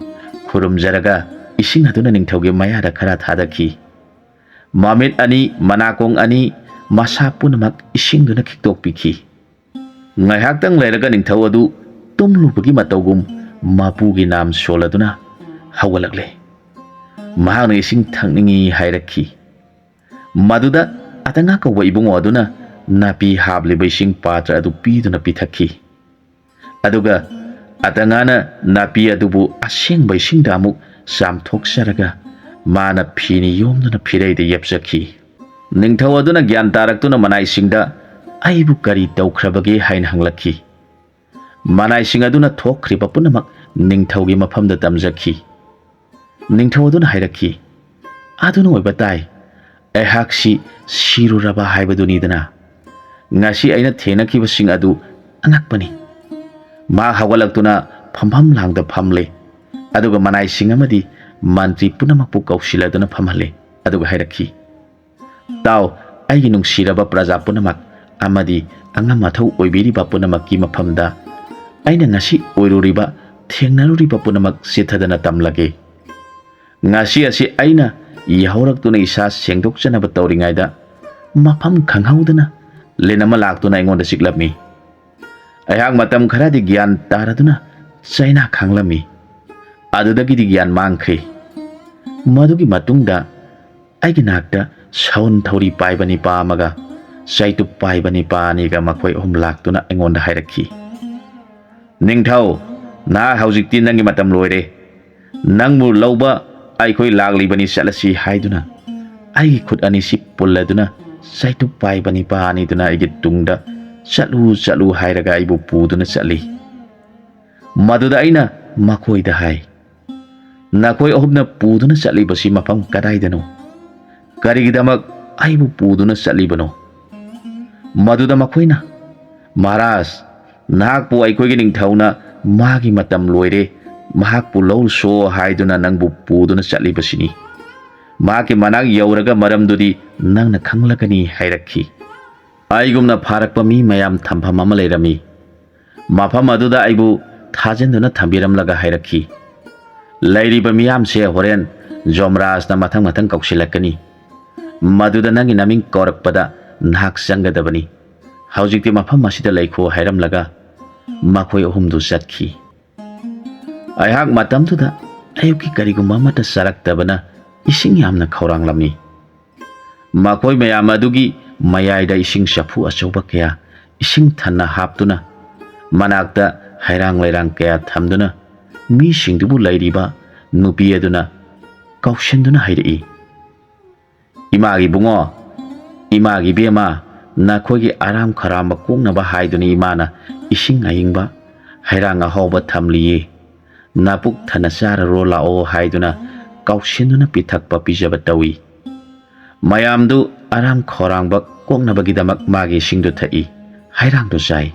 ꯈꯨꯔꯨꯝꯖꯔꯒ ꯏꯁꯤꯡ ꯑꯗꯨꯅ ꯅꯤꯡꯊꯧꯒꯤ ꯃꯌꯥꯗ ꯈꯔ ꯊꯥꯗꯈꯤ꯫ ꯃꯃꯤꯠ ꯑꯅꯤ ꯃꯅꯥꯀꯣꯡ ꯑꯅꯤ ꯃꯁꯥ ꯄꯨꯝꯅꯃꯛ ꯏꯁꯤꯡꯗꯨꯅ ꯈꯤꯛꯇꯣꯛꯄꯤꯈꯤ꯫ ꯉꯥꯏꯍꯥꯛꯇꯪ ꯂꯩꯔꯒ ꯅꯤꯡꯊꯧ ꯑꯗꯨ ꯇꯨꯝꯂꯨꯕꯒꯤ ꯃꯇꯧꯒꯨꯝ ꯃꯄꯨꯒꯤ ꯅꯥꯝ ꯁꯣꯜꯂꯗꯨꯅ ꯍꯧꯒꯠꯂꯛꯂꯦ꯫ ꯃꯍꯥꯛꯅ ꯏꯁꯤꯡ ꯊꯛꯅꯤꯡꯏ ꯍꯥꯏꯔꯛꯈꯤ꯫ ꯃꯗꯨꯗ ꯑꯇꯉꯥ ꯀꯧꯕ ꯏꯕꯨꯡꯉꯣ ꯑꯗꯨꯅ ꯅꯥꯄꯤ ꯍꯥꯞꯂꯤꯕ ꯏꯁꯤꯡ ꯄꯥꯇ꯭ꯔ ꯑꯗꯨ ꯄꯤꯗꯨꯅ ꯄꯤꯊꯛꯈꯤ꯫ ꯑꯗꯨꯒ ꯑꯇꯉꯥꯅ ꯅꯥꯄꯤ ꯑꯗꯨꯕꯨ ꯑꯁꯦꯡꯕ ꯏꯁꯤꯡꯗ ꯑꯃꯨꯛ ꯆꯥꯝꯊꯣꯛꯆꯔꯒ ꯃꯥꯅ ꯐꯤꯅ ꯌꯣꯝꯗꯨꯅ ꯐꯤꯔꯩꯗ ꯌꯦꯞꯆꯈꯤ꯫ ꯅꯤꯡꯊꯧ ꯑꯗꯨꯅ ꯒ꯭ꯌꯥꯟ ꯇꯥꯔꯛꯇꯨꯅ ꯃꯅꯥꯏꯁꯤꯡꯗ ꯑꯩꯕꯨ ꯀꯔꯤ ꯇꯧꯈ꯭ꯔꯕꯒꯦ ꯍꯥꯏꯅ ꯍꯪꯂꯛꯈꯤ꯫ ꯃꯅꯥꯏꯁꯤꯡ ꯑꯗꯨꯅ ꯊꯣꯛꯈ꯭ꯔꯤꯕ ꯄꯨꯝꯅꯃꯛ ꯅꯤꯡꯊꯧꯒꯤ ꯃꯐꯝꯗ ꯇꯝꯖꯈꯤ꯫ ꯅꯤꯡꯊꯧ ꯑꯗꯨꯅ ꯍꯥꯏꯔꯛꯈꯤ, ꯑꯗꯨꯅ ꯑꯣꯏꯕ ꯇꯥꯏ, ꯑꯩꯍꯥꯛꯁꯤ ꯁꯤꯔꯨꯔꯕ ꯍꯥꯏꯕꯗꯨꯅꯤꯗꯅ꯫ ꯉꯁꯤ ꯑꯩꯅ ꯊꯦꯡꯅꯈꯤꯕꯁꯤꯡ ꯑꯗꯨ ꯑꯉꯛꯄꯅꯤ꯫ ꯃꯍꯥꯛ ꯍꯧꯒꯠꯂꯛꯇꯨꯅ ꯐꯝꯐꯝ ꯂꯥꯡꯗ ꯐꯝꯂꯦ ꯑꯗꯨꯒ ꯃꯅꯥꯏꯁꯤꯡ ꯑꯃꯗꯤ ꯃꯟꯇ꯭ꯔꯤ ꯄꯨꯝꯅꯃꯛꯄꯨ ꯀꯧꯁꯤꯜꯂꯗꯨꯅ ꯐꯝꯍꯜꯂꯦ ꯑꯗꯨꯒ ꯍꯥꯏꯔꯛꯈꯤ, ꯇꯥꯎ, ꯑꯩꯒꯤ ꯅꯨꯡꯁꯤꯔꯕ ꯄ꯭ꯔꯖꯥ ꯄꯨꯝꯅꯃꯛ ꯑꯃꯗꯤ ꯑꯉꯝ ꯑꯊꯧ ꯑꯣꯏꯕꯤꯔꯤꯕ ꯄꯨꯝꯅꯃꯛꯀꯤ ꯃꯐꯝꯗ ꯑꯩꯅ ꯉꯁꯤ ꯑꯣꯏꯔꯨꯔꯤꯕ ꯊꯦꯡꯅꯔꯨꯔꯤꯕ ꯄꯨꯝꯅꯃꯛ ꯆꯤꯊꯗꯅ ꯇꯝꯂꯒꯦ꯫ ꯉꯁꯤ ꯑꯁꯤ ꯑꯩꯅ ꯌꯥꯍꯧꯔꯛꯇꯨꯅ ꯏꯁꯥ ꯁꯦꯡꯗꯣꯛꯆꯅꯕ ꯇꯧꯔꯤꯉꯩꯗ ꯃꯐꯝ ꯈꯪꯍꯧꯗꯅ ꯂꯤꯟ ꯑꯃ ꯂꯥꯛꯇꯨꯅ ꯑꯩꯉꯣꯟꯗ ꯆꯤꯛꯂꯝꯃꯤ꯫ ꯑꯩꯍꯥꯛ ꯃꯇꯝ ꯈꯔꯗꯤ ꯒ꯭ꯌꯥꯟ ꯇꯥꯔꯗꯨꯅ ꯆꯩꯅꯥ ꯈꯥꯡꯂꯝꯃꯤ, ꯑꯗꯨꯗꯒꯤꯗꯤ ꯒ꯭ꯌꯥꯟ ꯃꯥꯡꯈ꯭ꯔꯦ꯫ ꯃꯗꯨꯒꯤ ꯃꯇꯨꯡꯗ ꯑꯩꯒꯤ ꯅꯥꯛꯇ ꯁꯎꯟ ꯊꯧꯔꯤ ꯄꯥꯏꯕ ꯅꯤꯄꯥ ꯑꯃꯒ ꯆꯩꯇꯨꯞ ꯄꯥꯏꯕ ꯅꯤꯄꯥ ꯑꯅꯤꯒ ꯃꯈꯣꯏ ꯑꯍꯨꯝ ꯂꯥꯛꯇꯨꯅ ꯑꯩꯉꯣꯟꯗ ꯍꯥꯏꯔꯛꯈꯤ, ꯅꯤꯡꯊꯧ, ꯅꯍꯥꯛ ꯍꯧꯖꯤꯛꯇꯤ ꯅꯪꯒꯤ ꯃꯇꯝ ꯂꯣꯏꯔꯦ꯫ ꯅꯪꯕꯨ ꯂꯧꯕ ꯑꯩꯈꯣꯏ ꯂꯥꯛꯂꯤꯕꯅꯤ, ꯆꯠꯂꯁꯤ ꯍꯥꯏꯗꯨꯅ ꯑꯩꯒꯤ ꯈꯨꯠ ꯑꯅꯤꯁꯤ ꯄꯨꯜꯂꯗꯨꯅ ꯆꯩꯇꯨꯞ ꯄꯥꯏꯕ ꯅꯤꯄꯥ ꯑꯅꯤꯗꯨꯅ ꯑꯩꯒꯤ ꯇꯨꯡꯗ ꯆꯠꯂꯨ ꯆꯠꯂꯨ ꯍꯥꯏꯔꯒ ꯑꯩꯕꯨ ꯄꯨꯗꯨꯅ ꯆꯠꯂꯤ꯫ ꯃꯗꯨꯗ ꯑꯩꯅ ꯃꯈꯣꯏꯗ ꯍꯥꯏ, ꯅꯈꯣꯏ ꯑꯍꯨꯝꯅ ꯄꯨꯗꯨꯅ ꯆꯠꯂꯤꯕꯁꯤ ꯃꯐꯝ ꯀꯗꯥꯏꯗꯅꯣ? ꯀꯔꯤꯒꯤꯗꯃꯛ ꯑꯩꯕꯨ ꯄꯨꯗꯨꯅ ꯆꯠꯂꯤꯕꯅꯣ? ꯃꯗꯨꯗ ꯃꯈꯣꯏꯅ, ꯃꯍꯥꯔꯥꯖ, ꯅꯍꯥꯛꯄꯨ ꯑꯩꯈꯣꯏꯒꯤ ꯅꯤꯡꯊꯧꯅ ꯃꯥꯒꯤ ꯃꯇꯝ ꯂꯣꯏꯔꯦ, ꯃꯍꯥꯛꯄꯨ ꯂꯧꯔꯨꯁꯣ ꯍꯥꯏꯗꯨꯅ ꯅꯪꯕꯨ ꯄꯨꯗꯨꯅ ꯆꯠꯂꯤꯕꯁꯤꯅꯤ꯫ ꯃꯍꯥꯛꯀꯤ ꯃꯅꯥꯛ ꯌꯧꯔꯒ ꯃꯔꯝꯗꯨꯗꯤ ꯅꯪꯅ ꯈꯪꯂꯒꯅꯤ ꯍꯥꯏꯔꯛꯈꯤ꯫ ꯑꯩꯒꯨꯝꯅ ꯐꯥꯔꯛꯄ ꯃꯤ ꯃꯌꯥꯝ ꯊꯝꯐꯝ ꯑꯃ ꯂꯩꯔꯝꯃꯤ꯫ ꯃꯐꯝ ꯑꯗꯨꯗ ꯑꯩꯕꯨ ꯊꯥꯖꯤꯟꯗꯨꯅ ꯊꯝꯕꯤꯔꯝꯂꯒ ꯍꯥꯏꯔꯛꯈꯤ, ꯂꯩꯔꯤꯕ ꯃꯤꯌꯥꯝꯁꯦ ꯍꯣꯔꯦꯟ ꯖꯣꯝꯔꯥꯖꯅ ꯃꯊꯪ ꯃꯊꯪ ꯀꯧꯁꯤꯜꯂꯛꯀꯅꯤ꯫ ꯃꯗꯨꯗ ꯅꯪꯒꯤ ꯅꯃꯤꯡ ꯀꯧꯔꯛꯄꯗ ꯅꯍꯥꯛ ꯆꯪꯒꯗꯕꯅꯤ꯫ ꯍꯧꯖꯤꯛꯇꯤ ꯃꯐꯝ ꯑꯁꯤꯗ ꯂꯩꯈꯣ ꯍꯥꯏꯔꯝꯂꯒ ꯃꯈꯣꯏ ꯑꯍꯨꯝꯗꯨ ꯆꯠꯈꯤ꯫ ꯑꯩꯍꯥꯛ ꯃꯇꯝꯗꯨꯗ ꯑꯌꯨꯛꯀꯤ ꯀꯔꯤꯒꯨꯝꯕ ꯑꯃꯠꯇ ꯆꯥꯔꯛꯇꯕꯅ ꯏꯁꯤꯡ ꯌꯥꯝꯅ ꯈꯧꯔꯥꯡꯂꯝꯃꯤ꯫ ꯃꯈꯣꯏ ꯃꯌꯥꯝ ꯑꯗꯨꯒꯤ ꯃꯌꯥꯏꯗ ꯏꯁꯤꯡ ꯆꯐꯨ ꯑꯆꯧꯕ ꯀꯌꯥ ꯏꯁꯤꯡ ꯊꯟꯅ ꯍꯥꯞꯇꯨꯅ ꯃꯅꯥꯛꯇ ꯍꯩꯔꯥꯡ ꯂꯩꯔꯥꯡ ꯀꯌꯥ ꯊꯝꯗꯨꯅ ꯃꯤꯁꯤꯡꯗꯨꯕꯨ ꯂꯩꯔꯤꯕ ꯅꯨꯄꯤ ꯑꯗꯨꯅ ꯀꯧꯁꯤꯟꯗꯨꯅ ꯍꯥꯏꯔꯛꯏ, ꯏꯃꯥꯒꯤ ꯕꯨꯡꯉꯣ, ꯏꯃꯥꯒꯤ ꯕꯦꯝꯃ, ꯅꯈꯣꯏꯒꯤ ꯑꯔꯥꯝ ꯈꯧꯔꯥꯡꯕ ꯀꯣꯛꯅꯕ ꯍꯥꯏꯗꯨꯅ ꯏꯃꯥꯅ ꯏꯁꯤꯡ ꯑꯏꯪꯕ ꯍꯩꯔꯥꯡ ꯑꯍꯥꯎꯕ ꯊꯝꯂꯤꯌꯦ, ꯅꯄꯨꯛ ꯊꯟꯅ ꯆꯥꯔꯔꯣ ꯂꯥꯛꯑꯣ ꯍꯥꯏꯗꯨꯅ ꯀꯧꯁꯤꯟꯗꯨꯅ ꯄꯤꯊꯛꯄ ꯄꯤꯖꯕ ꯇꯧꯏ꯫ ꯃꯌꯥꯝꯗꯨ ꯑꯔꯥꯝ ꯈꯧꯔꯥꯡꯕ ꯀꯣꯛꯅꯕꯒꯤꯗꯃꯛ ꯃꯥꯒꯤ ꯏꯁꯤꯡꯗꯨ ꯊꯛꯏ, ꯍꯩꯔꯥꯡꯗꯨ ꯆꯥꯏ꯫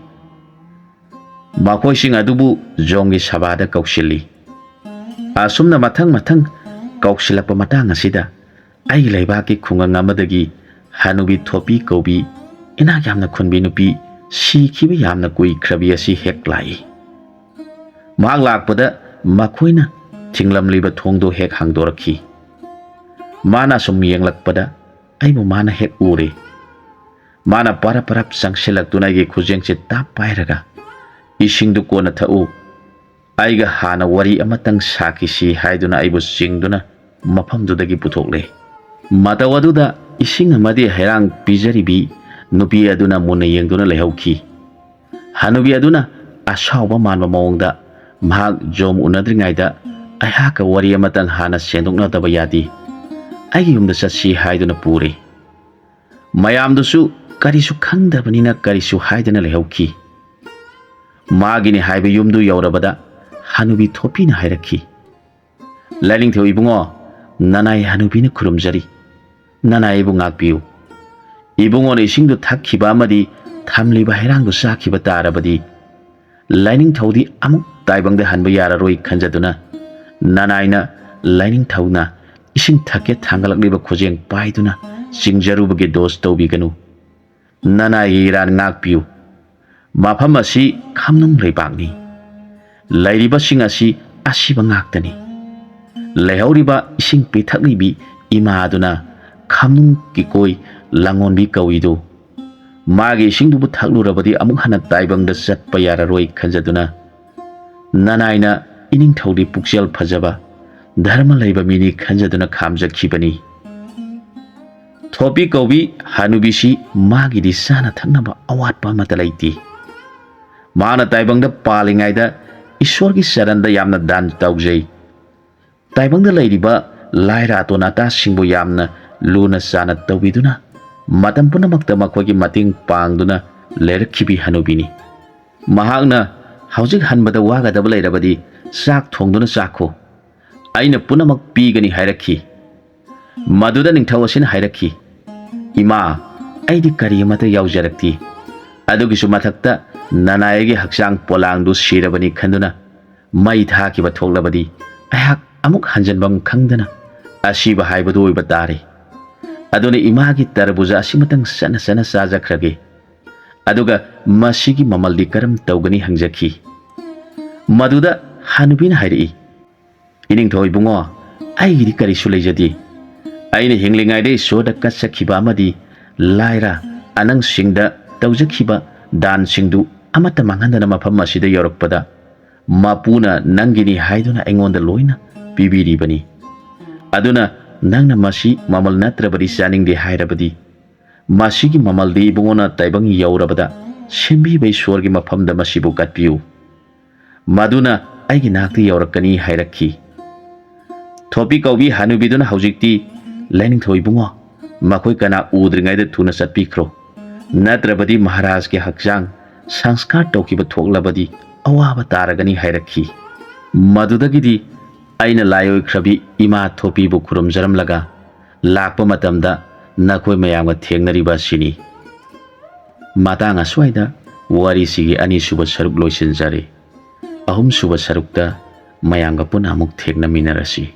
ꯃꯈꯣꯏꯁꯤꯡ ꯑꯗꯨꯕꯨ ꯖꯣꯝꯒꯤ ꯁꯚꯥꯗ ꯀꯧꯁꯤꯜꯂꯤ꯫ ꯑꯁꯨꯝꯅ ꯃꯊꯪ ꯃꯊꯪ ꯀꯧꯁꯤꯜꯂꯛꯄ ꯃꯇꯥꯡ ꯑꯁꯤꯗ ꯑꯩꯒꯤ ꯂꯩꯕꯥꯛꯀꯤ ꯈꯨꯡꯒꯪ ꯑꯃꯗꯒꯤ ꯍꯅꯨꯕꯤ ꯊꯣꯄꯤ ꯀꯧꯕꯤ ꯏꯅꯥꯛ ꯌꯥꯝꯅ ꯈꯨꯟꯕꯤ ꯅꯨꯄꯤ ꯁꯤꯈꯤꯕ ꯌꯥꯝꯅ ꯀꯨꯏꯈ꯭ꯔꯕꯤ ꯑꯁꯤ ꯍꯦꯛ ꯂꯥꯛꯏ꯫ ꯃꯍꯥꯛ ꯂꯥꯛꯄꯗ ꯃꯈꯣꯏꯅ ꯊꯤꯡꯂꯝꯂꯤꯕ ꯊꯣꯡꯗꯣ ꯍꯦꯛ ꯍꯥꯡꯗꯣꯔꯛꯈꯤ꯫ ꯃꯥꯅ ꯑꯁꯨꯝ ꯌꯦꯡꯂꯛꯄꯗ ꯑꯩꯕꯨ ꯃꯥꯅ ꯍꯦꯛ ꯎꯔꯦ꯫ ꯃꯥꯅ ꯄꯔꯞ ꯄꯔꯞ ꯆꯪꯁꯤꯜꯂꯛꯇꯨꯅ ꯑꯩꯒꯤ ꯈꯨꯖꯦꯡꯁꯦ ꯇꯥꯞ ꯄꯥꯏꯔꯒ "ꯏꯁꯤꯡꯗꯨ ꯀꯣꯟꯅ ꯊꯛꯎ, ꯑꯩꯒ ꯍꯥꯟꯅ ꯋꯥꯔꯤ ꯑꯃꯇꯪ ꯁꯥꯈꯤꯁꯤ" ꯍꯥꯏꯗꯨꯅ ꯑꯩꯕꯨ ꯆꯤꯡꯗꯨꯅ ꯃꯐꯝꯗꯨꯗꯒꯤ ꯄꯨꯊꯣꯛꯂꯦ꯫ ꯃꯇꯧ ꯑꯗꯨꯗ ꯏꯁꯤꯡ ꯑꯃꯗꯤ ꯍꯩꯔꯥꯡ ꯄꯤꯖꯔꯤꯕꯤ ꯅꯨꯄꯤ ꯑꯗꯨꯅ ꯃꯨꯟꯅ ꯌꯦꯡꯗꯨꯅ ꯂꯩꯍꯧꯈꯤ꯫ ꯍꯅꯨꯕꯤ ꯑꯗꯨꯅ ꯑꯁꯥꯎꯕ ꯃꯥꯟꯕ ꯃꯑꯣꯡꯗ ꯃꯍꯥꯛ ꯖꯣꯝ ꯎꯅꯗ꯭ꯔꯤꯉꯩꯗ ꯑꯩꯍꯥꯛꯀ ꯋꯥꯔꯤ ꯑꯃꯇꯪ ꯍꯥꯟꯅ ꯁꯦꯡꯗꯣꯛꯅꯗꯕ ꯌꯥꯗꯦ, ꯑꯩꯒꯤ ꯌꯨꯝꯗ ꯆꯠꯁꯤ ꯍꯥꯏꯗꯨꯅ ꯄꯨꯔꯦ꯫ ꯃꯌꯥꯝꯗꯨꯁꯨ ꯀꯔꯤꯁꯨ ꯈꯪꯗꯕꯅꯤꯅ ꯀꯔꯤꯁꯨ ꯍꯥꯏꯗꯅ ꯂꯩꯍꯧꯈꯤ꯫ ꯃꯥꯒꯤꯅꯤ ꯍꯥꯏꯕ ꯌꯨꯝꯗꯨ ꯌꯧꯔꯕꯗ ꯍꯅꯨꯕꯤ ꯊꯣꯄꯤꯅ ꯍꯥꯏꯔꯛꯈꯤ, "ꯂꯥꯏꯅꯤꯡꯊꯧ ꯏꯕꯨꯡꯉꯣ, ꯅꯅꯥꯏ ꯍꯅꯨꯕꯤꯅ ꯈꯨꯔꯨꯝꯖꯔꯤ, ꯅꯅꯥꯏꯕꯨ ꯉꯥꯛꯄꯤꯌꯨ꯫ ꯏꯕꯨꯡꯉꯣꯅ ꯏꯁꯤꯡꯗꯨ ꯊꯛꯈꯤꯕ ꯑꯃꯗꯤ ꯊꯝꯂꯤꯕ ꯍꯩꯔꯥꯡꯗꯨ ꯆꯥꯈꯤꯕ ꯇꯥꯔꯕꯗꯤ ꯂꯥꯏꯅꯤꯡꯊꯧꯗꯤ ꯑꯃꯨꯛ ꯇꯥꯏꯕꯪꯗ ꯍꯟꯕ ꯌꯥꯔꯔꯣꯏ ꯈꯟꯖꯗꯨꯅ ꯅꯅꯥꯏꯅ ꯂꯥꯏꯅꯤꯡꯊꯧꯅ ꯏꯁꯤꯡ ꯊꯛꯀꯦ ꯊꯥꯡꯒꯠꯂꯛꯂꯤꯕ ꯈꯨꯖꯦꯡ ꯄꯥꯏꯗꯨꯅ ꯆꯤꯡꯖꯔꯨꯕꯒꯤ ꯗꯣꯁ ꯇꯧꯕꯤꯒꯅꯨ꯫ ꯅꯅꯥꯏꯒꯤ ꯏꯔꯥꯟ ꯉꯥꯛꯄꯤꯌꯨ꯫ ꯃꯐꯝ ꯑꯁꯤ ꯈꯝꯅꯨꯡ ꯂꯩꯕꯥꯛꯅꯤ꯫ ꯂꯩꯔꯤꯕꯁꯤꯡ ꯑꯁꯤ ꯑꯁꯤꯕ ꯉꯥꯛꯇꯅꯤ꯫ ꯂꯩꯍꯧꯔꯤꯕ ꯏꯁꯤꯡ ꯄꯤꯊꯛꯂꯤꯕꯤ ꯏꯃꯥ ꯑꯗꯨꯅ ꯈꯝꯅꯨꯡ ꯀꯤꯀꯣꯏ ꯂꯥꯡꯉꯣꯟꯕꯤ ꯀꯧꯏꯗꯨ, ꯃꯥꯒꯤ ꯏꯁꯤꯡꯗꯨꯕꯨ ꯊꯛꯂꯨꯔꯕꯗꯤ ꯑꯃꯨꯛ ꯍꯟꯅ ꯇꯥꯏꯕꯪꯗ ꯆꯠꯄ ꯌꯥꯔꯔꯣꯏ ꯈꯟꯖꯗꯨꯅ ꯅꯅꯥꯏꯅ ꯏꯅꯤꯡꯊꯧꯗꯤ ꯄꯨꯛꯆꯦꯜ ꯐꯖꯕ ꯙꯔꯃ ꯂꯩꯕ ꯃꯤꯅꯤ ꯈꯟꯖꯗꯨꯅ ꯈꯥꯝꯖꯈꯤꯕꯅꯤ꯫ ꯊꯣꯄꯤ ꯀꯧꯕꯤ ꯍꯅꯨꯕꯤꯁꯤ ꯃꯥꯒꯤꯗꯤ ꯆꯥꯅ ꯊꯛꯅꯕ ꯑꯋꯥꯠꯄ ꯑꯃꯠꯇ ꯂꯩꯇꯦ꯫ ꯃꯥꯅ ꯇꯥꯏꯕꯪꯗ ꯄꯥꯜꯂꯤꯉꯩꯗ ꯏꯁꯣꯔꯒꯤ ꯆꯔꯟꯗ ꯌꯥꯝꯅ ꯗꯥꯟ ꯇꯧꯖꯩ꯫ ꯇꯥꯏꯕꯪꯗ ꯂꯩꯔꯤꯕ ꯂꯥꯏꯔ ꯑꯇꯣꯟ ꯑꯇꯥꯁꯤꯡꯕꯨ ꯌꯥꯝꯅ ꯂꯨꯅ ꯆꯥꯅ ꯇꯧꯕꯤꯗꯨꯅ ꯃꯇꯝ ꯄꯨꯝꯅꯃꯛꯇ ꯃꯈꯣꯏꯒꯤ ꯃꯇꯦꯡ ꯄꯥꯡꯗꯨꯅ ꯂꯩꯔꯛꯈꯤꯕꯤ ꯍꯅꯨꯕꯤꯅꯤ꯫ ꯃꯍꯥꯛꯅ ꯍꯧꯖꯤꯛ ꯍꯟꯕꯗ ꯋꯥꯒꯗꯕ ꯂꯩꯔꯕꯗꯤ ꯆꯥꯛ ꯊꯣꯡꯗꯨꯅ ꯆꯥꯈꯣ, ꯑꯩꯅ ꯄꯨꯝꯅꯃꯛ ꯄꯤꯒꯅꯤ ꯍꯥꯏꯔꯛꯈꯤ꯫ ꯃꯗꯨꯗ ꯅꯤꯡꯊꯧ ꯑꯁꯤꯅ ꯍꯥꯏꯔꯛꯈꯤ, "ꯏꯃꯥ, ꯑꯩꯗꯤ ꯀꯔꯤ ꯑꯃꯠꯇ ꯌꯥꯎꯖꯔꯛꯇꯦ꯫ ꯑꯗꯨꯒꯤꯁꯨ ꯃꯊꯛꯇ ꯅꯅꯥꯏꯒꯤ ꯍꯛꯆꯥꯡ ꯄꯣꯂꯥꯡꯗꯨ ꯁꯤꯔꯕꯅꯤ ꯈꯟꯗꯨꯅ ꯃꯩ ꯊꯥꯈꯤꯕ ꯊꯣꯛꯂꯕꯗꯤ ꯑꯩꯍꯥꯛ ꯑꯃꯨꯛ ꯍꯟꯖꯟꯐꯝ ꯈꯪꯗꯅ ꯑꯁꯤꯕ ꯍꯥꯏꯕꯗꯨ ꯑꯣꯏꯕ ꯇꯥꯔꯦ꯫ ꯑꯗꯨꯅ ꯏꯃꯥꯒꯤ ꯇꯔꯕꯨꯖꯥ ꯑꯁꯤꯃꯇꯪ ꯆꯠꯅ ꯆꯠꯅ ꯆꯥꯖꯈ꯭ꯔꯒꯦ, ꯑꯗꯨꯒ ꯃꯁꯤꯒꯤ ꯃꯃꯜꯗꯤ ꯀꯔꯝ ꯇꯧꯒꯅꯤ" ꯍꯪꯖꯈꯤ꯫ ꯃꯗꯨꯗ ꯍꯅꯨꯕꯤꯅ ꯍꯥꯏꯔꯛꯏ, "ꯏꯅꯤꯡꯊꯧ ꯏꯕꯨꯡꯉꯣ, ꯑꯩꯒꯤꯗꯤ ꯀꯔꯤꯁꯨ ꯂꯩꯖꯗꯦ꯫ ꯑꯩꯅ ꯍꯤꯡꯂꯤꯉꯩꯗ ꯏꯁꯣꯔꯗ ꯀꯠꯆꯈꯤꯕ ꯑꯃꯗꯤ ꯂꯥꯏꯔ ꯑꯅꯪꯁꯤꯡꯗ ꯇꯧꯖꯈꯤꯕ ꯗꯥꯟꯁꯤꯡꯗꯨ ꯑꯃꯠꯇ ꯃꯥꯡꯍꯟꯗꯅ ꯃꯐꯝ ꯑꯁꯤꯗ ꯌꯧꯔꯛꯄꯗ ꯃꯄꯨꯅ ꯅꯪꯒꯤꯅꯤ ꯍꯥꯏꯗꯨꯅ ꯑꯩꯉꯣꯟꯗ ꯂꯣꯏꯅ ꯄꯤꯕꯤꯔꯤꯕꯅꯤ꯫ ꯑꯗꯨꯅ ꯅꯪꯅ ꯃꯁꯤ ꯃꯃꯜ ꯅꯠꯇ꯭ꯔꯕꯗꯤ ꯆꯥꯅꯤꯡꯗꯦ ꯍꯥꯏꯔꯕꯗꯤ ꯃꯁꯤꯒꯤ ꯃꯃꯜꯗꯤ ꯏꯕꯨꯡꯉꯣꯅ ꯇꯥꯏꯕꯪ ꯌꯧꯔꯕꯗ ꯁꯦꯝꯕꯤꯕ ꯏꯁꯣꯔꯒꯤ ꯃꯐꯝꯗ ꯃꯁꯤꯕꯨ ꯀꯠꯄꯤꯌꯨ, ꯃꯗꯨꯅ ꯑꯩꯒꯤ ꯅꯥꯛꯇ ꯌꯧꯔꯛꯀꯅꯤ" ꯍꯥꯏꯔꯛꯈꯤ꯫ ꯊꯣꯄꯤ ꯀꯧꯕꯤ ꯍꯅꯨꯕꯤꯗꯨꯅ ꯍꯧꯖꯤꯛꯇꯤ "ꯂꯥꯏꯅꯤꯡꯊꯧ ꯏꯕꯨꯡꯉꯣ, ꯃꯈꯣꯏ ꯀꯅꯥ ꯎꯗ꯭ꯔꯤꯉꯩꯗ ꯊꯨꯅ ꯆꯠꯄꯤꯈ꯭ꯔꯣ, ꯅꯠꯇ꯭ꯔꯕꯗꯤ ꯃꯍꯥꯔꯥꯖꯒꯤ ꯍꯛꯆꯥꯡ ꯁꯪꯁꯀꯥꯔ ꯇꯧꯈꯤꯕ ꯊꯣꯛꯂꯕꯗꯤ ꯑꯋꯥꯕ ꯇꯥꯔꯒꯅꯤ" ꯍꯥꯏꯔꯛꯈꯤ꯫ ꯃꯗꯨꯗꯒꯤꯗꯤ ꯑꯩꯅ ꯂꯥꯏꯑꯣꯏꯈ꯭ꯔꯕꯤ ꯏꯃꯥ ꯊꯣꯄꯤꯕꯨ ꯈꯨꯔꯨꯝꯖꯔꯝꯂꯒ ꯂꯥꯛꯄ ꯃꯇꯝꯗ ꯅꯈꯣꯏ ꯃꯌꯥꯝꯒ ꯊꯦꯡꯅꯔꯤꯕ ꯑꯁꯤꯅꯤ꯫ ꯃꯇꯥꯡ ꯑꯁ꯭ꯋꯥꯏꯗ ꯋꯥꯔꯤꯁꯤꯒꯤ ꯑꯅꯤꯁꯨꯕ ꯁꯔꯨꯛ ꯂꯣꯏꯁꯤꯟꯖꯔꯦ꯫ ꯑꯍꯨꯝꯁꯨꯕ ꯁꯔꯨꯛꯇ ꯃꯌꯥꯝꯒ ꯄꯨꯟꯅ ꯑꯃꯨꯛ ꯊꯦꯡꯅꯃꯤꯟꯅꯔꯁꯤ꯫